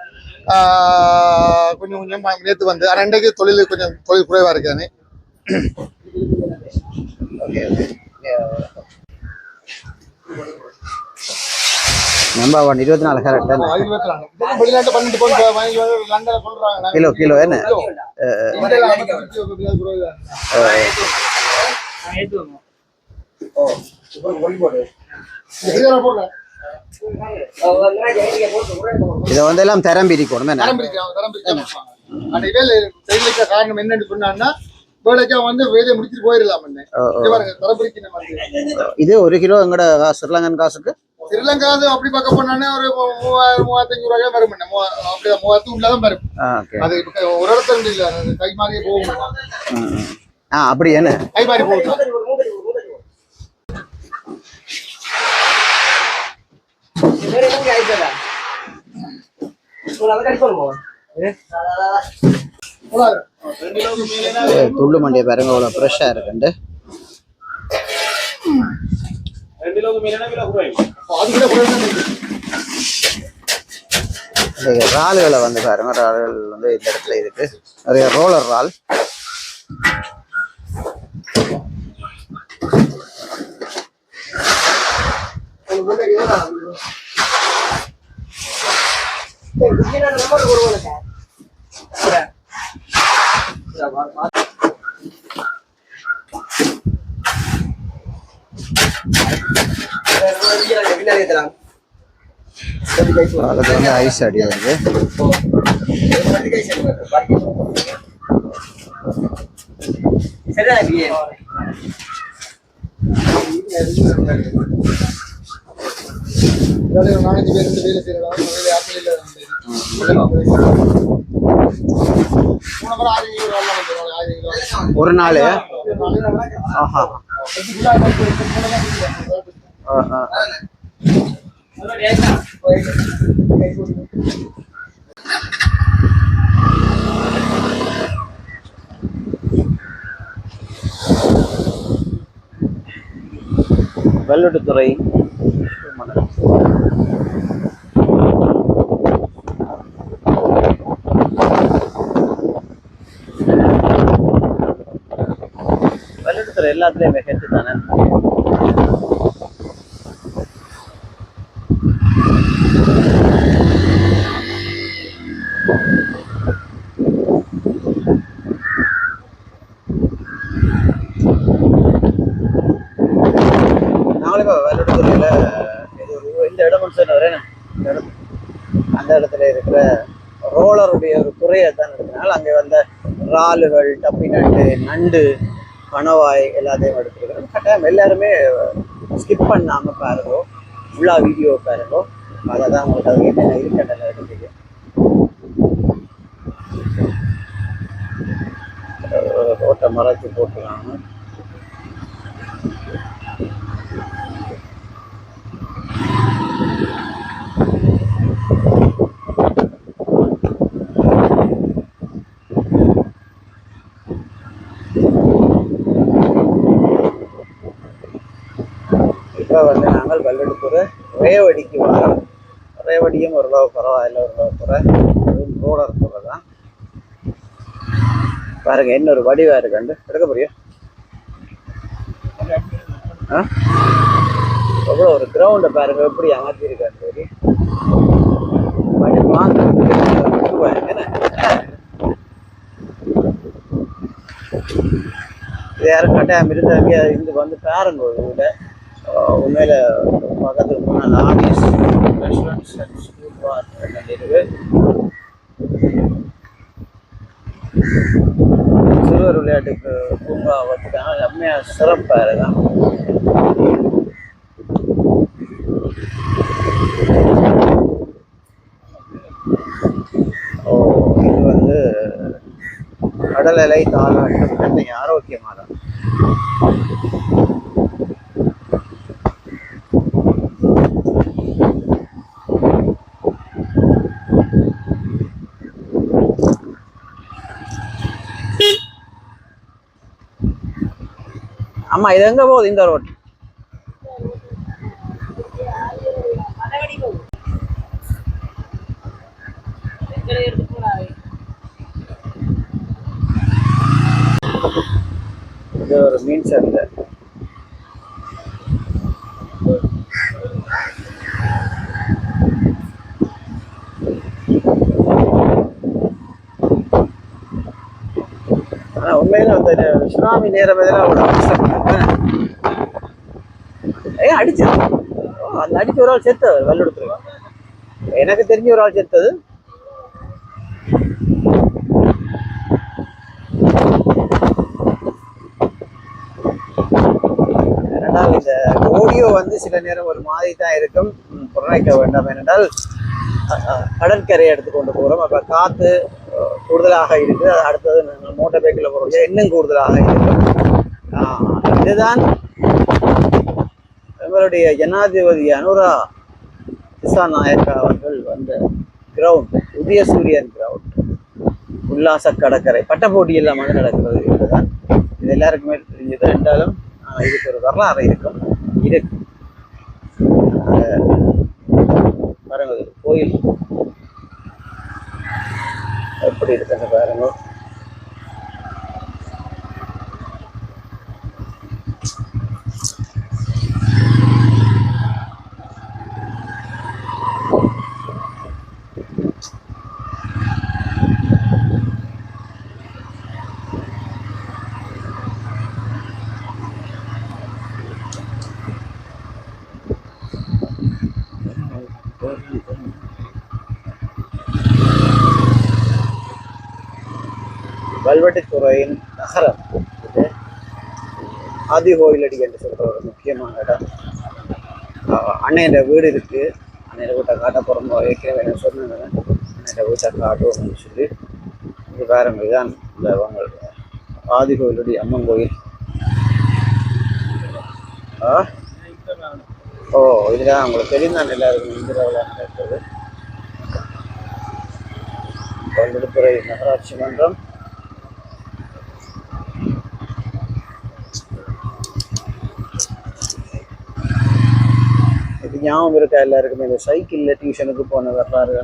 கொஞ்சம் கொஞ்சம் நேற்று வந்து, ஆனால் இன்றைக்கு தொழில் குறைவாக இருக்கானே. நம்பர் 1 24 கேரட் வெளிநாட்டு 12 பவுன் வாங்கி லண்டன்ல சொல்றாங்க. கிலோ என்ன இதை வந்து எல்லாம் தரம் பிரிக்கணும். காரணம் என்னன்னு சொன்னான்னா வந்து வேலையை முடிச்சுட்டு போயிடலாம். இது 1 கிலோ எங்கட ஸ்ரீலங்கன் காசுக்கு ஸ்ரீலங்கா அப்படி பார்க்க போனானே ஒரு 3000-3500 ரூபாய் வரும். அப்படிதான் 3000 உள்ளதான் வரும். அது ஒரு இடத்துல இல்ல, கை மாறியே போகும். அப்படி என்ன கை மாறி போகும். துள்ளு மண்டியை பாருங்க அவ்வளவு ஃப்ரெஷ்ஷா இருக்குண்டு. இறால்களை வந்து பாருங்க, இறால்கள் வந்து இந்த இடத்துல இருக்கு. நிறைய ரோலர் இறால். அதுக்கு வந்து ஐஸ் அடி வருது. ஒரு நாள் வெள்ளட்டுத்துறை வெள்ளட்டுத்துறை எல்லாத்துலயும் ஹெட் தானே. வெள்ளட்டுத்துறையில இந்த இடம் அந்த இடத்துல இருக்கிற ரோலருடைய ஒரு துறையை தான் இருக்கிறனால அங்கே வந்த இறாலுகள், டப்பி நண்டு, நண்டு, கணவாய் எல்லாத்தையும் எடுத்துருக்கிறோம். கட்டாயம் எல்லாருமே ஸ்கிப் பண்ணாம பாருங்க, ஃபுல்லா வீடியோ பாருங்க. அதை தான் உங்களுக்கு அது என்னென்ன இருக்குன்னு எடுத்துக்கு. ரோட்டை மறைச்சு போட்டுருக்காங்க. இப்போ வந்து நாங்கள் வெள்ளட்டுத்துறை ரேவடிக்கு வரோம். ரேவடியும் ஓரளவு பரவாயில்ல, ஓரளவு துறை. அதுவும் ரோலர் துறை தான். பாருங்க இன்னொரு வடிவா இருக்காண்டு எடுக்க போறியா? எவ்வளோ ஒரு கிரவுண்டை பாருங்க எப்படி அமர்த்தி இருக்காரு. சரி இது யாரும் கட்டாயம் இருந்தாங்க. இங்க வந்து பாருங்க ஒரு ஊர்ல உண்மையில பக்கத்துக்கு போனால் ஆபீஸ் ரெஸ்டாரண்ட்ஸ் அண்ட் ஸ்கூல் பார் இருக்கு. சிறுவர் விளையாட்டுக்கு பூங்கா வச்சுட்டாங்க. செம்மையா சிறப்பாக இருக்கான். இது வந்து கடலலை தாளாட்டும் தன்னை ஆரோக்கியமாக ஆமா இது எங்க போகுது இந்த ரோட்? இது ஒரு மீன் சந்தை. ஆனா உண்மையில அந்த சுனாமி நேரம் எதிராக அடிச்சது. அந்த அடிச்சு ஒரு ஆள் செத்தது வல்லுடத்துல. எனக்கு தெரிஞ்ச ஒரு ஆள் செத்தது. ஏனென்றால் இந்த ஆடியோ வந்து சில நேரம் ஒரு மாதிரி தான் இருக்கும், புறநினைக்க வேண்டாம். ஏனென்றால் கடற்கரை எடுத்து கொண்டு போகிறோம். அப்போ காற்று கூடுதலாக இருக்குது. அடுத்தது மோட்டார் பைக்கில் போகிறோம், இன்னும் கூடுதலாக இருக்கும். இதுதான் எங்களுடைய ஜனாதிபதி அனுரா திசாநாயக்கா அவர்கள் வந்த கிரவுண்ட், உதயசூரியன் கிரவுண்ட், உல்லாச கடற்கரை. பட்டப்போட்டி எல்லாம் வந்து நடக்கிறது. இதுதான் இது எல்லாருக்குமே தெரிஞ்சது. என்றாலும் இதுக்கு ஒரு வரலாறு இருக்கும். இருக்கு பாருங்க, கோயில் எப்படி இருக்குன்னு பாருங்க. வல்வெட்டித்துறையின் நகரம் இது. ஆதி கோயிலடி என்று சொல்ற ஒரு முக்கியமான இடம். அன்னையோட வீடு இருக்கு. அன்னையோட வீட்டை காட்ட போகிறோம். ஏற்கனவே என்ன சொன்னாங்க, அன்னையோட வீட்டை காட்டுவோம்னு சொல்லி. இது பாருங்க, இதுதான் இந்த ஆதி கோயிலடி அம்மன் கோயில். ஓ இதுதான் உங்களுக்கு தெரியும் எல்லாருக்கும். இந்திராவில் இருக்கிறது வல்வெட்டித்துறை நகராட்சி மன்றம். இது ஞாபகம் இருக்கா எல்லாருக்குமே? இந்த சைக்கிள்ல டியூஷனுக்கு போன வரலாறு.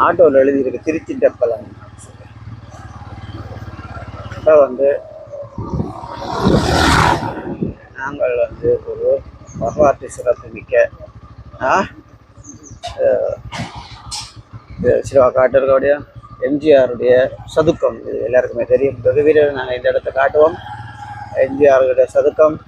ஆட்டோவில் எழுதியிருக்கு திருச்சி டெப்பலம். இப்போ வந்து நாங்கள் வந்து ஒரு வரலாற்று சிறப்பு மிக்க சிவா காட்டுறதுடைய எம்ஜிஆருடைய சதுக்கம். இது எல்லாருக்குமே தெரியும். வெகுவீரர் நாங்கள் இந்த இடத்த காட்டுவோம். எம்ஜிஆருடைய சதுக்கம்.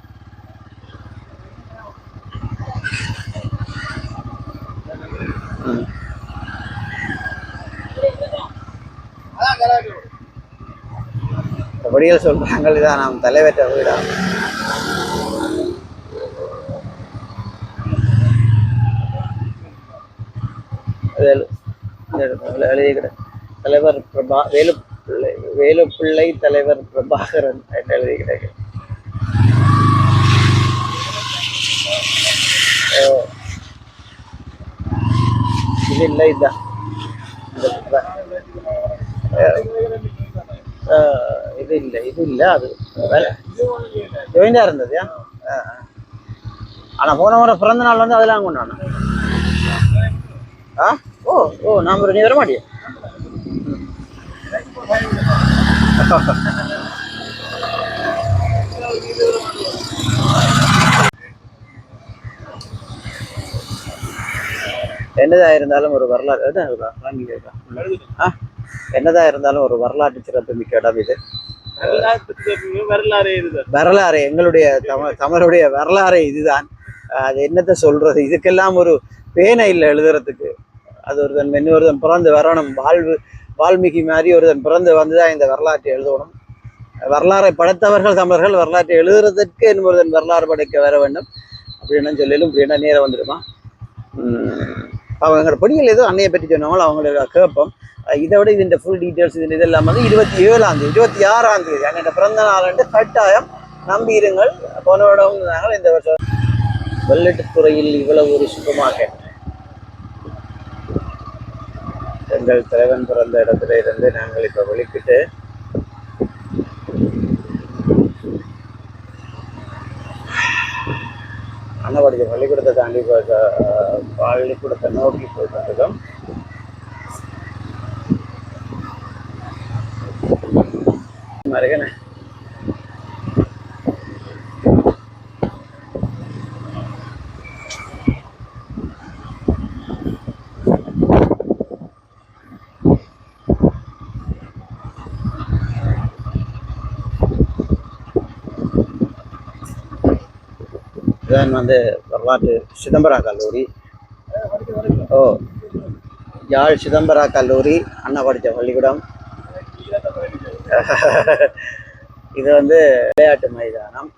வடிகள் சொல்றாங்க, இதான் நாம் தலைவற்ற வீடா. தலைவர் பிரபா வேலுப்பிள்ளை தலைவர் பிரபாகரன் என்று எழுதி கிடைக்கு. இது இல்லை, இதுதான் இது இல்லை, இது இல்லை. அது ஜோயிண்டா இருந்தது. ஆனா போன முறை பிறந்த நாள் வந்து அதெல்லாம் கொண்டாடணும். ஓ ஓ நான் நீ வர மாட்டியா? என்னதா இருந்தாலும் ஒரு வரலாறு என்னதான் இருந்தாலும் ஒரு வரலாற்று சிறப்பு மிக்க இடம் இது. வரலாறு எங்களுடைய தமிழுடைய வரலாறு இதுதான். அது என்னத்தை சொல்றது? இதுக்கெல்லாம் ஒரு பேனை இல்லை எழுதுறதுக்கு. அது ஒருத்தன் இன்னொருத்தன் பிறந்து வரணும். வால்மீகி மாதிரி ஒருத்தன் பிறந்து வந்துதான் இந்த வரலாற்றை எழுதணும். வரலாறை படைத்தவர்கள் தமிழர்கள், வரலாற்றை எழுதுறதுக்கு இன்னொருத்தன் வரலாறு படைக்க வர வேண்டும் அப்படின்னு சொல்லிலும் இப்படின்னா நேரம் வந்துடுமா? அவங்க படிகள் ஏதோ அன்னையை பற்றி சொன்னாங்களோ அவங்களோட கேட்போம். இதை விட இந்த ஃபுல் டீட்டெயில்ஸ் இதெல்லாம் வந்து 27ஆம் தேதி 26ஆம் தேதி அன்னைய பிறந்த நாள் கட்டாயம் நம்பியிருங்கள். போன வருடம் நாங்கள் இந்த வருஷம் வெள்ளட்டுத்துறையில் இவ்வளவு ஒரு சூப்பர் மார்க்கெட் எங்கள் தலைவன் பிறந்த இடத்துல இருந்து நாங்கள் இப்போ வெளிக்கிட்டு அண்ணாபடிக்க பள்ளிக்கூடத்தை தாண்டி பள்ளிக்கூடத்தை நோக்கி போயிட்டு இருக்கோம். மருகனே இதான் வந்து வரலாற்று சிதம்பரா கல்லூரி. ஓ, யாழ் சிதம்பரா கல்லூரி அண்ணா படித்த பள்ளிக்கூடம். இது வந்து விளையாட்டு மைதானம்.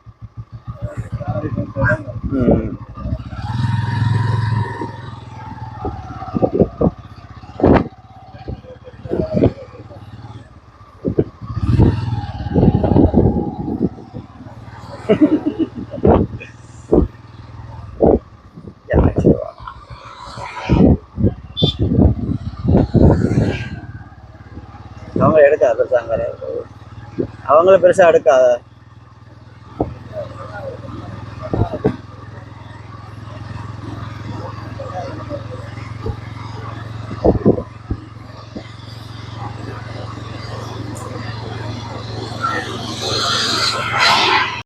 அவங்க எடுக்காத பெருசாங்க, அவங்கள பெருசா எடுக்காத.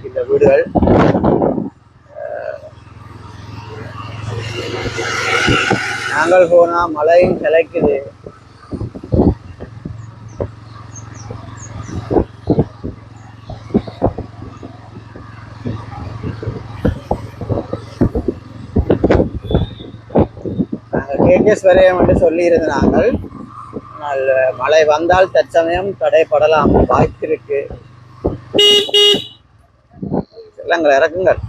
இந்த வீடுகள் நாங்கள் போனா மழையும் கிளைக்குது. கேகேஎஸ் வரையம் என்று சொல்லி நாங்கள் மழை வந்தால் தற்சமயம் தடைப்படலாம், வாய்ப்பு இருக்கு. இல்லைங்களா, இறக்குங்கள்.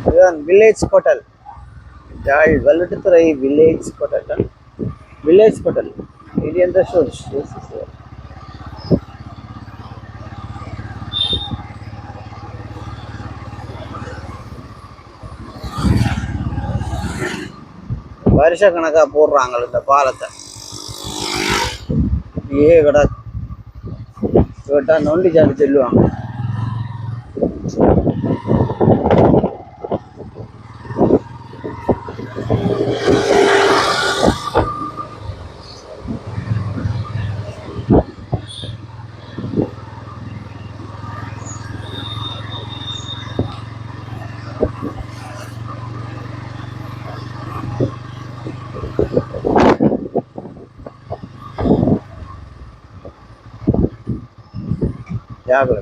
இதுதான் வில்லேஜ் ஹோட்டல், யாழ் வெள்ளட்டுத்துறை வில்லேஜ் ஹோட்டல். வில்லேஜ் ஹோட்டல் இது எந்த ஷோஸ் வருஷ கணக்கா போடுறாங்க இந்த பாலத்தை. கடை கேட்டா நொண்டி சாட்டி சொல்லுவாங்க. ஜாகிரதை.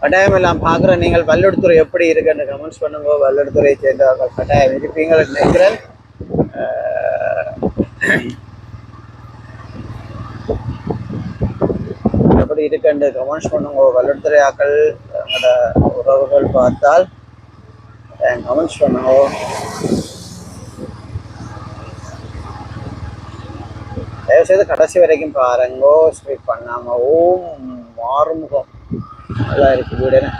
கட்டாயம் எல்லாம் பார்க்குற நீங்கள் பல்லடுத்துறை எப்படி இருக்குன்னு கமெண்ட்ஸ் பண்ணுங்க. பல்லடுத்துறையை சேர்ந்தவங்க கட்டாயம் இருப்பீங்கன்னு நினைக்கிறேன். எப்படி இருக்குன்னு கமெண்ட்ஸ் பண்ணுங்க. பல்லடுத்துறை ஆக்கள் எங்களோட உறவுகள் பார்த்தால் கமெண்ட்ஸ் பண்ணுங்க. தயவுசெய்து கடைசி வரைக்கும் பாருங்கோ, ஸ்கிப் பண்ணாம. ஓம் மாறுமுகம் நல்லா இருக்கு வீடுன்னு.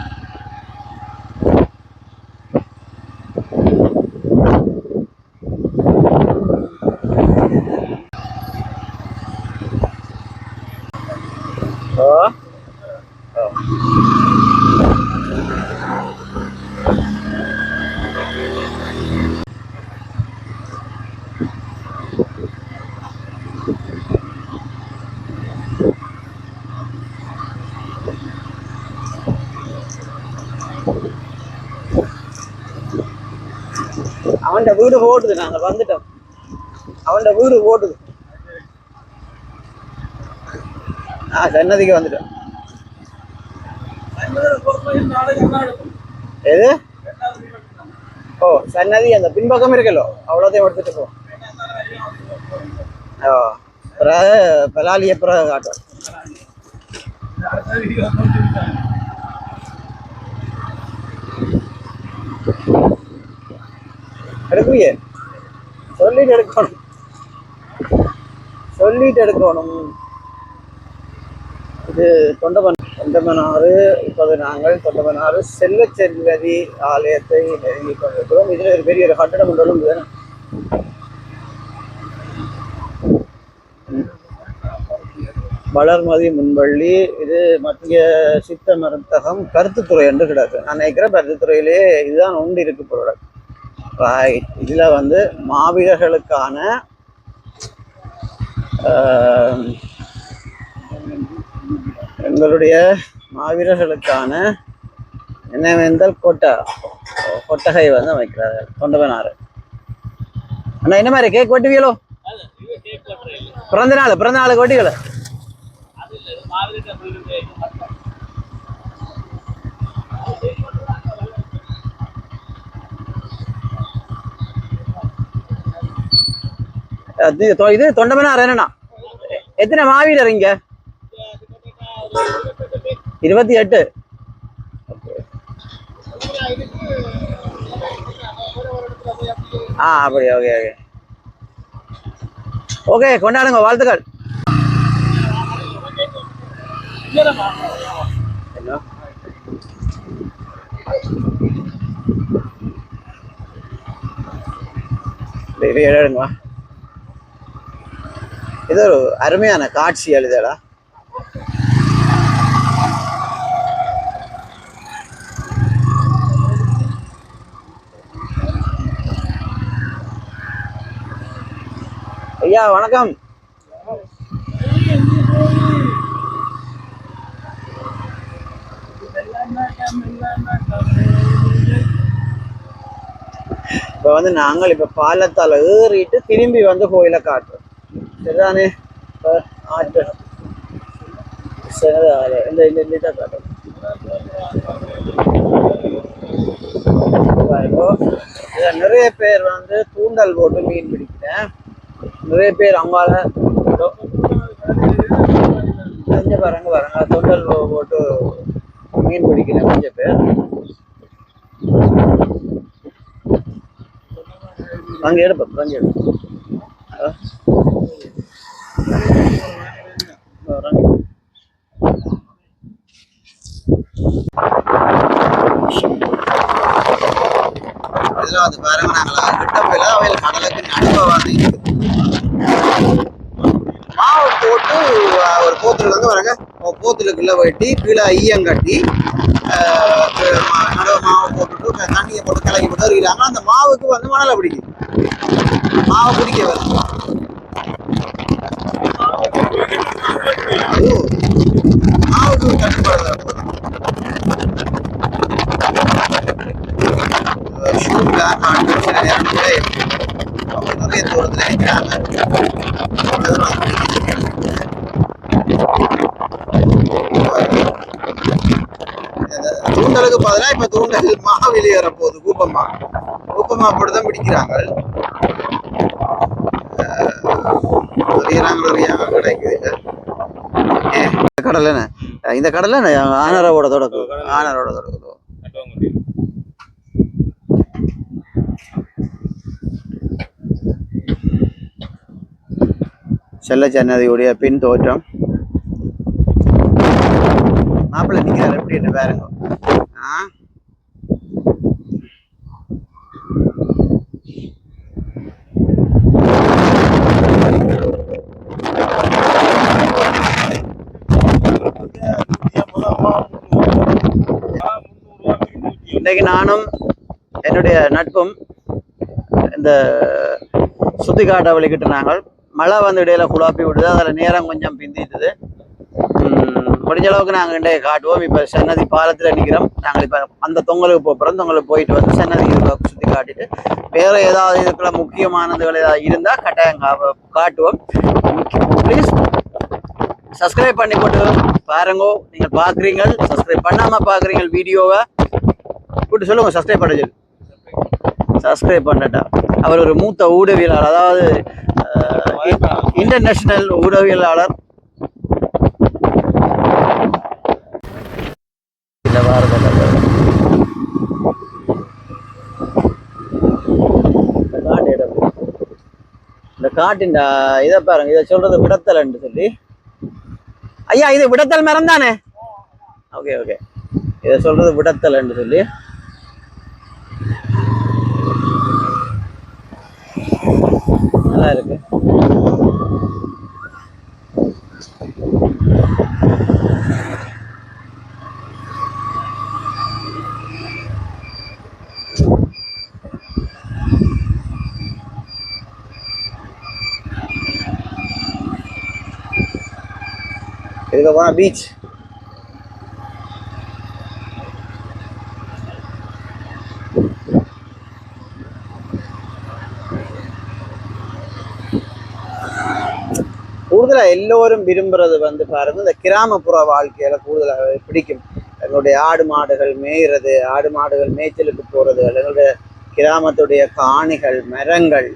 அவன் வீடு ஓடுது, நாங்க வந்துட்டோம். அவன் வீடு ஓடுது. சன்னதிக்கு வந்துட்டோம். எது? ஓ, சன்னதி அந்த பின்பக்கம் இருக்கല്ലോ, அவ்வளோதையும் எடுத்துட்டு போ. பலாலி அப்புறம் காட்டும். எடுக்கலையே, சொல்லிட்டு எடுக்கணும், சொல்லிட்டு எடுக்கணும். இது தொண்டமனாறு. இப்போது நாங்கள் தொண்டமனாறு செல்வச்செல்வதி ஆலயத்தை நெருங்கி கொண்டிருக்கிறோம். இதில் ஒரு பெரிய ஒரு கட்டடம் ஒன்று. வளர்மதி முன்பள்ளி. இது மத்திய சித்த மருந்தகம் கருத்துத்துறை என்று கிடக்கு. நான் நினைக்கிறேன் கருத்துத்துறையிலே இதுதான் ஒன்று இருக்கு ப்ராடக்ட். ரைட். இதில் வந்து மாவீரர்களுக்கான எங்களுடைய மாவீரர்களுக்கான என்னவென்றால் கொட்டகை வந்து அமைக்கிறார்கள் தொண்டவனாறு. அண்ணா என்ன மாதிரி கேக் வெட்டுவீங்களோ? பிறந்த நாளுக்கு வெட்டிகள இது தொண்டமனார். என்னன்னா எத்தனை மாவீரர் இங்க? 28. அப்படி. ஓகே ஓகே ஓகே, கொண்டாடுங்க, வாழ்த்துக்கள். எடுங்க. இது ஒரு அருமையான காட்சி எழுதடா. ஐயா வணக்கம். இப்ப வந்து நாங்கள் இப்ப பாலத்தால ஏறிட்டு திரும்பி வந்து கோயிலை காட்டுறோம். சரிதானே? ஆட்டு இந்த காட்டுறோம். நிறைய பேர் வந்து தூண்டல் போட்டு மீன் பிடிக்கிறேன். நிறைய பேர் அங்கால பாருங்க தூண்டல் போட்டு மீன் பிடிக்கிறேன். கொஞ்சம் பேர் அங்கே எடுப்போம். அங்கே எடுப்போம். இதெல்லாம் வந்து பாருங்க, நாங்கள் கிட்ட போயில அவையில் கடலுக்கு நடுவ வந்து மாவை போட்டு ஒரு போத்துல வந்து வரங்க போத்துலுக்குள்ள வெட்டி கீழே ஈயம் கட்டி நடுவ மாவை போட்டுட்டு தண்ணியை போட்டு கிளக்கி போட்டு இருக்கிறாங்க. அந்த மாவுக்கு வந்து மணலை பிடிக்கும். மாவை பிடிக்க வரும். மாவுக்கு கட்டுப்பாடு நிறைய தூரத்தில் நினைக்கிறாங்க. தூண்டலுக்கு பதிலாக இப்ப தூண்டல் மாவிலி வர போகுது. கூப்பமா போட்டுதான் பிடிக்கிறாங்க. கிடைக்குது கடல். என்ன இந்த கடல் ஆனரோட தொடக்குது. செல்லச்சன்னதியுடைய பின் தோற்றம். மாப்பிள்ளை நிக்கிறார் எப்படின்னு பாருங்க. இன்னைக்கு நானும் என்னுடைய நட்பும் இந்த சுத்தி காட்ட வலிக்கிட்டு நாங்கள் மழை வந்து இடையில குழாப்பி விடுது. அதில் நேரம் கொஞ்சம் பிந்திட்டுது. முடிஞ்ச அளவுக்கு நாங்கள் இன்றைய காட்டுவோம். இப்போ சன்னதி பாலத்தில் நிற்கிறோம். நாங்கள் இப்போ அந்த தொங்கலுக்கு போகிறோம். தொங்கலுக்கு போயிட்டு வந்து சன்னதி சுற்றி காட்டிட்டு வேறு ஏதாவது இதுக்குள்ள முக்கியமானதுகள் ஏதாவது இருந்தால் கட்டாயம் காட்டுவோம். ப்ளீஸ் சப்ஸ்கிரைப் பண்ணி போட்டு பாருங்க. நீங்கள் பார்க்குறீங்க, சப்ஸ்கிரைப் பண்ணாமல் பார்க்குறீங்க வீடியோவை கூட்டு சொல்லுங்க. சப்ஸ்கிரைப் பண்ணட்டா. அவர் ஒரு மூத்த ஊடகவியலாளர், அதாவது இன்டர்நேஷனல் ஊடகவியலாளர். காட்டின்டா இதை பாருங்க, இதை சொல்றது விடத்தல்ன்னு சொல்லி. ஐயா இது விடத்தல் மரம் தானே? ஓகே ஓகே, இதை சொல்றது விடத்தல்ன்னு சொல்லி. நல்லா இருக்கு. இதுக்கு போனா பீச். கூடுதலா எல்லோரும் விரும்புறது வந்து பாருங்க, இந்த கிராமப்புற வாழ்க்கையில கூடுதலாக பிடிக்கும். எங்களுடைய ஆடு மாடுகள் மேய்றது, ஆடு மாடுகள் மேய்ச்சலுக்கு போறது, எங்களுடைய கிராமத்துடைய காணிகள், மரங்கள்,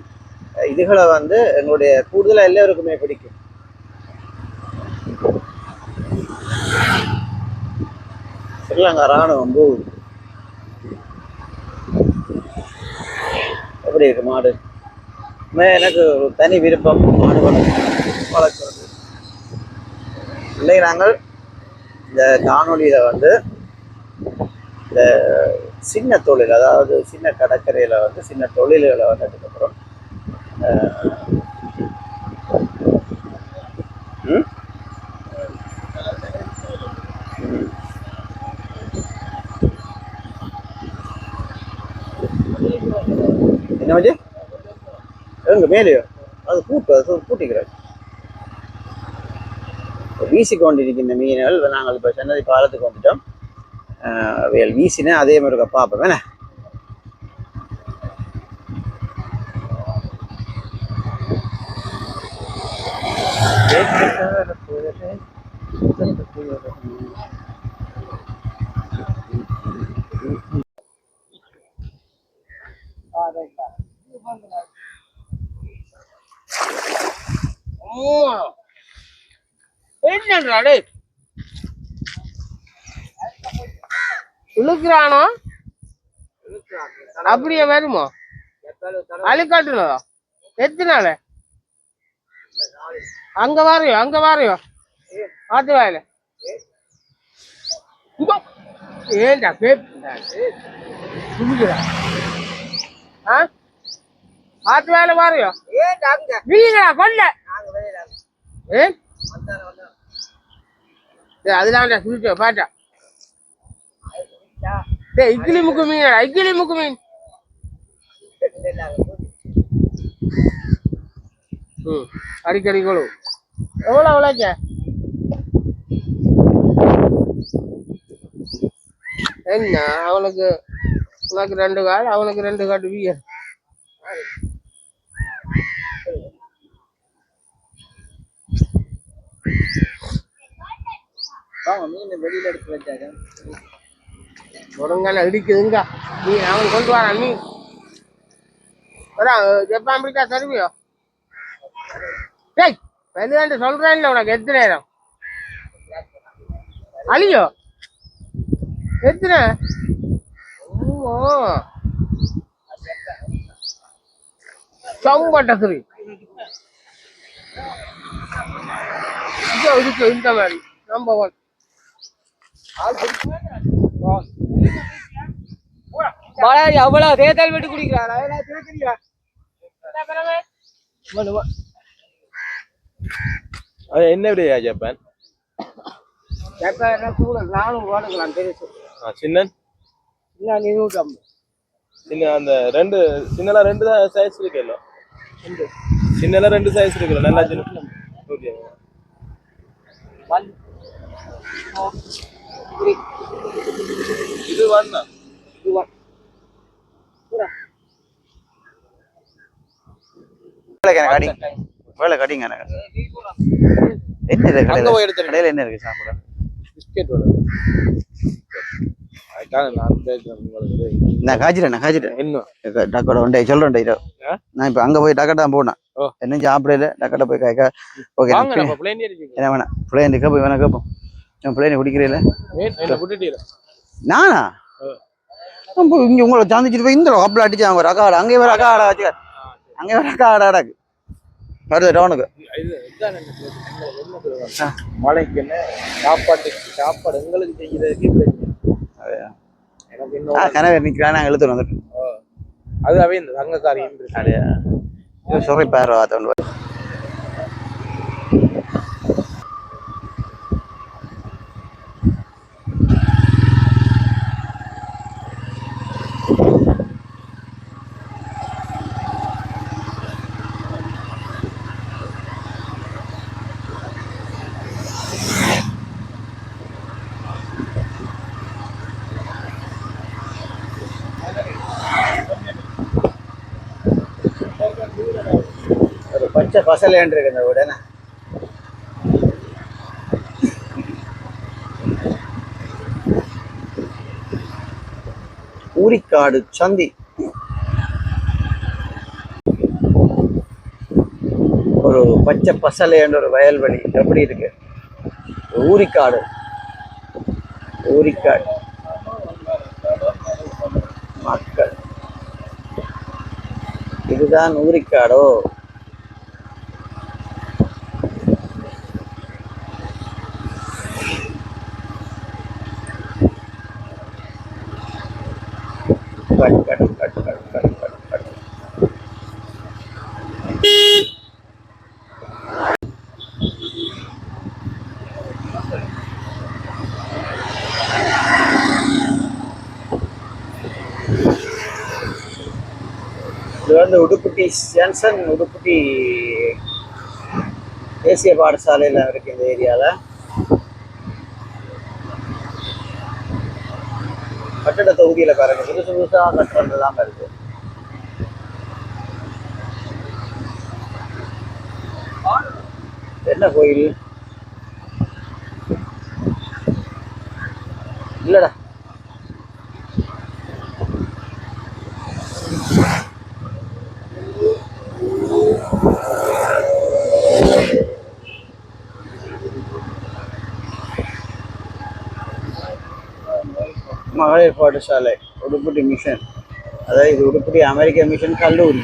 இதுகளை வந்து எங்களுடைய கூடுதலா எல்லோருக்குமே பிடிக்கும். ஸ்ரீலங்கா ராணுவம் போகுது. எப்படி இருக்கு மாடு? எனக்கு ஒரு தனி விருப்பம் மாடு வளர்க்கிறது. இல்லை, நாங்கள் இந்த காணொலியில வந்து இந்த சின்ன தொழில், அதாவது சின்ன கடற்கரையில வந்து சின்ன தொழில்களை வந்ததுக்கப்புறம் என்ன வச்சு எங்க மேலேயோ அது கூட்டிக்கிறாரு. வீசி கொண்டிருக்கின்ற மீன்கள் நாங்கள் இப்போ சென்னதி பாலத்துக்கு வந்துட்டோம். வேல் வீசினே அதே மாதிரி இருக்க பார்ப்போம். வேணா இழுக்கிறானோ அப்படியே வருமோ? அழுக்காட்டுல எத்தனால அங்க வாரையோ ஆத்து வாயில ஏண்டா கேட்கிறா? ஆத்து வேலை வாரையோ நீங்களா கொல்ல அதுதான் சுழிச்ச பாட்டா. இக்கிலி முக்கு மீன் அடிக்கடி கொழு எவ்வளோ விளைச்ச? என்ன அவனுக்கு உனக்கு 2 கால், அவனுக்கு 2 காட்டு வீய. மீன் வெளியில எடுத்து வச்சாங்க. முருங்கல இடிக்குதுங்க. நீ அவன் கொண்டு வரான். நீ ஜப்பான் பிடிச்சா தருவியோ? டேய் வெளியாண்டு சொல்றேன் உனக்கு. எத்தனை நேரம் அழியோ? எத்தனை சம்பட்டக்குறி இருக்கு இந்த மாதிரி நம்பர் 1. எவ்வளவு தேர்தல் விட்டு குடிக்கிறாரா? என்ன விடையா ஜப்பான்? ஜப்பான் கூட 400 ரூபாய்க்கலாம் தெரியுது. சின்னன் 250. சின்ன அந்த 2 சின்னல 2 சைஸ் இருக்குல்ல. சின்னல 2 சைஸ் இருக்குல்ல. நல்லா சின்ன. ஓகே. 1 2 3 இது 1 இது 1 வேலை கடிங்க. என்ன இருக்கு கடையில? என்ன இருக்கு சாப்பிட? பிஸ்கெட் நான் காய்ச்சிட்டேன் இன்னும் டக்கோட ஒன்றை சொல்றேன். நான் இப்ப அங்க போய் டக்கெட் தான் போனேன். என்ன சாப்பிடல டக்கெட்ட போய் காய்க்க. ஓகே என்ன வேணாம் பிள்ளைங்க கேட்போம். வேணா கேட்போம். பிள்ளைங்க குடிக்கிறீல நானா இங்க உங்களை சாந்திச்சுட்டு போய் இந்த கப்பல் அடிச்சு அவங்க ரக்காடை அங்கே வேற அக்காடா வச்சுக்க. அங்கே வேற அக்காடா அடக்கு வருது டவுனுக்கு. இது இதுதான் எனக்கு என்ன மழைக்கு என்ன சாப்பாடு எங்களுக்கு செய்யறதுக்கு எனக்கு இன்னும் கனவே நிற்கிறான் எழுத்து வந்துட்டு அது அவை இந்த தங்கக்காரியம் அப்படியா சொல்லி பாரு அதோட ஒரு பச்சை பசலேன்னு இருக்கு இந்த வீடு. ஊரிக்காடு சந்தி ஒரு பச்சை பசலேன்ற ஒரு வயல்வெளி எப்படி இருக்கு. ஊரிக்காடு மக்கள் இதுதான் ஊரிக்காடோ. கட். இது வந்து உடுப்பட்டி ஜங்ஷன், உடுப்பட்டி தேசிய பாடசாலையில் இருக்கு இந்த ஏரியாவில். கட்டட தொகுதியில் பாருங்க புதுசு புதுசாக கட்டடம்லாம் இருக்கு. என்ன கோயில் இல்லடா மகளிர் பாடசாலை உடுப்பட்டி மிஷன், அதாவது இது உடுப்பட்டி அமெரிக்க மிஷன் கல்லூரி.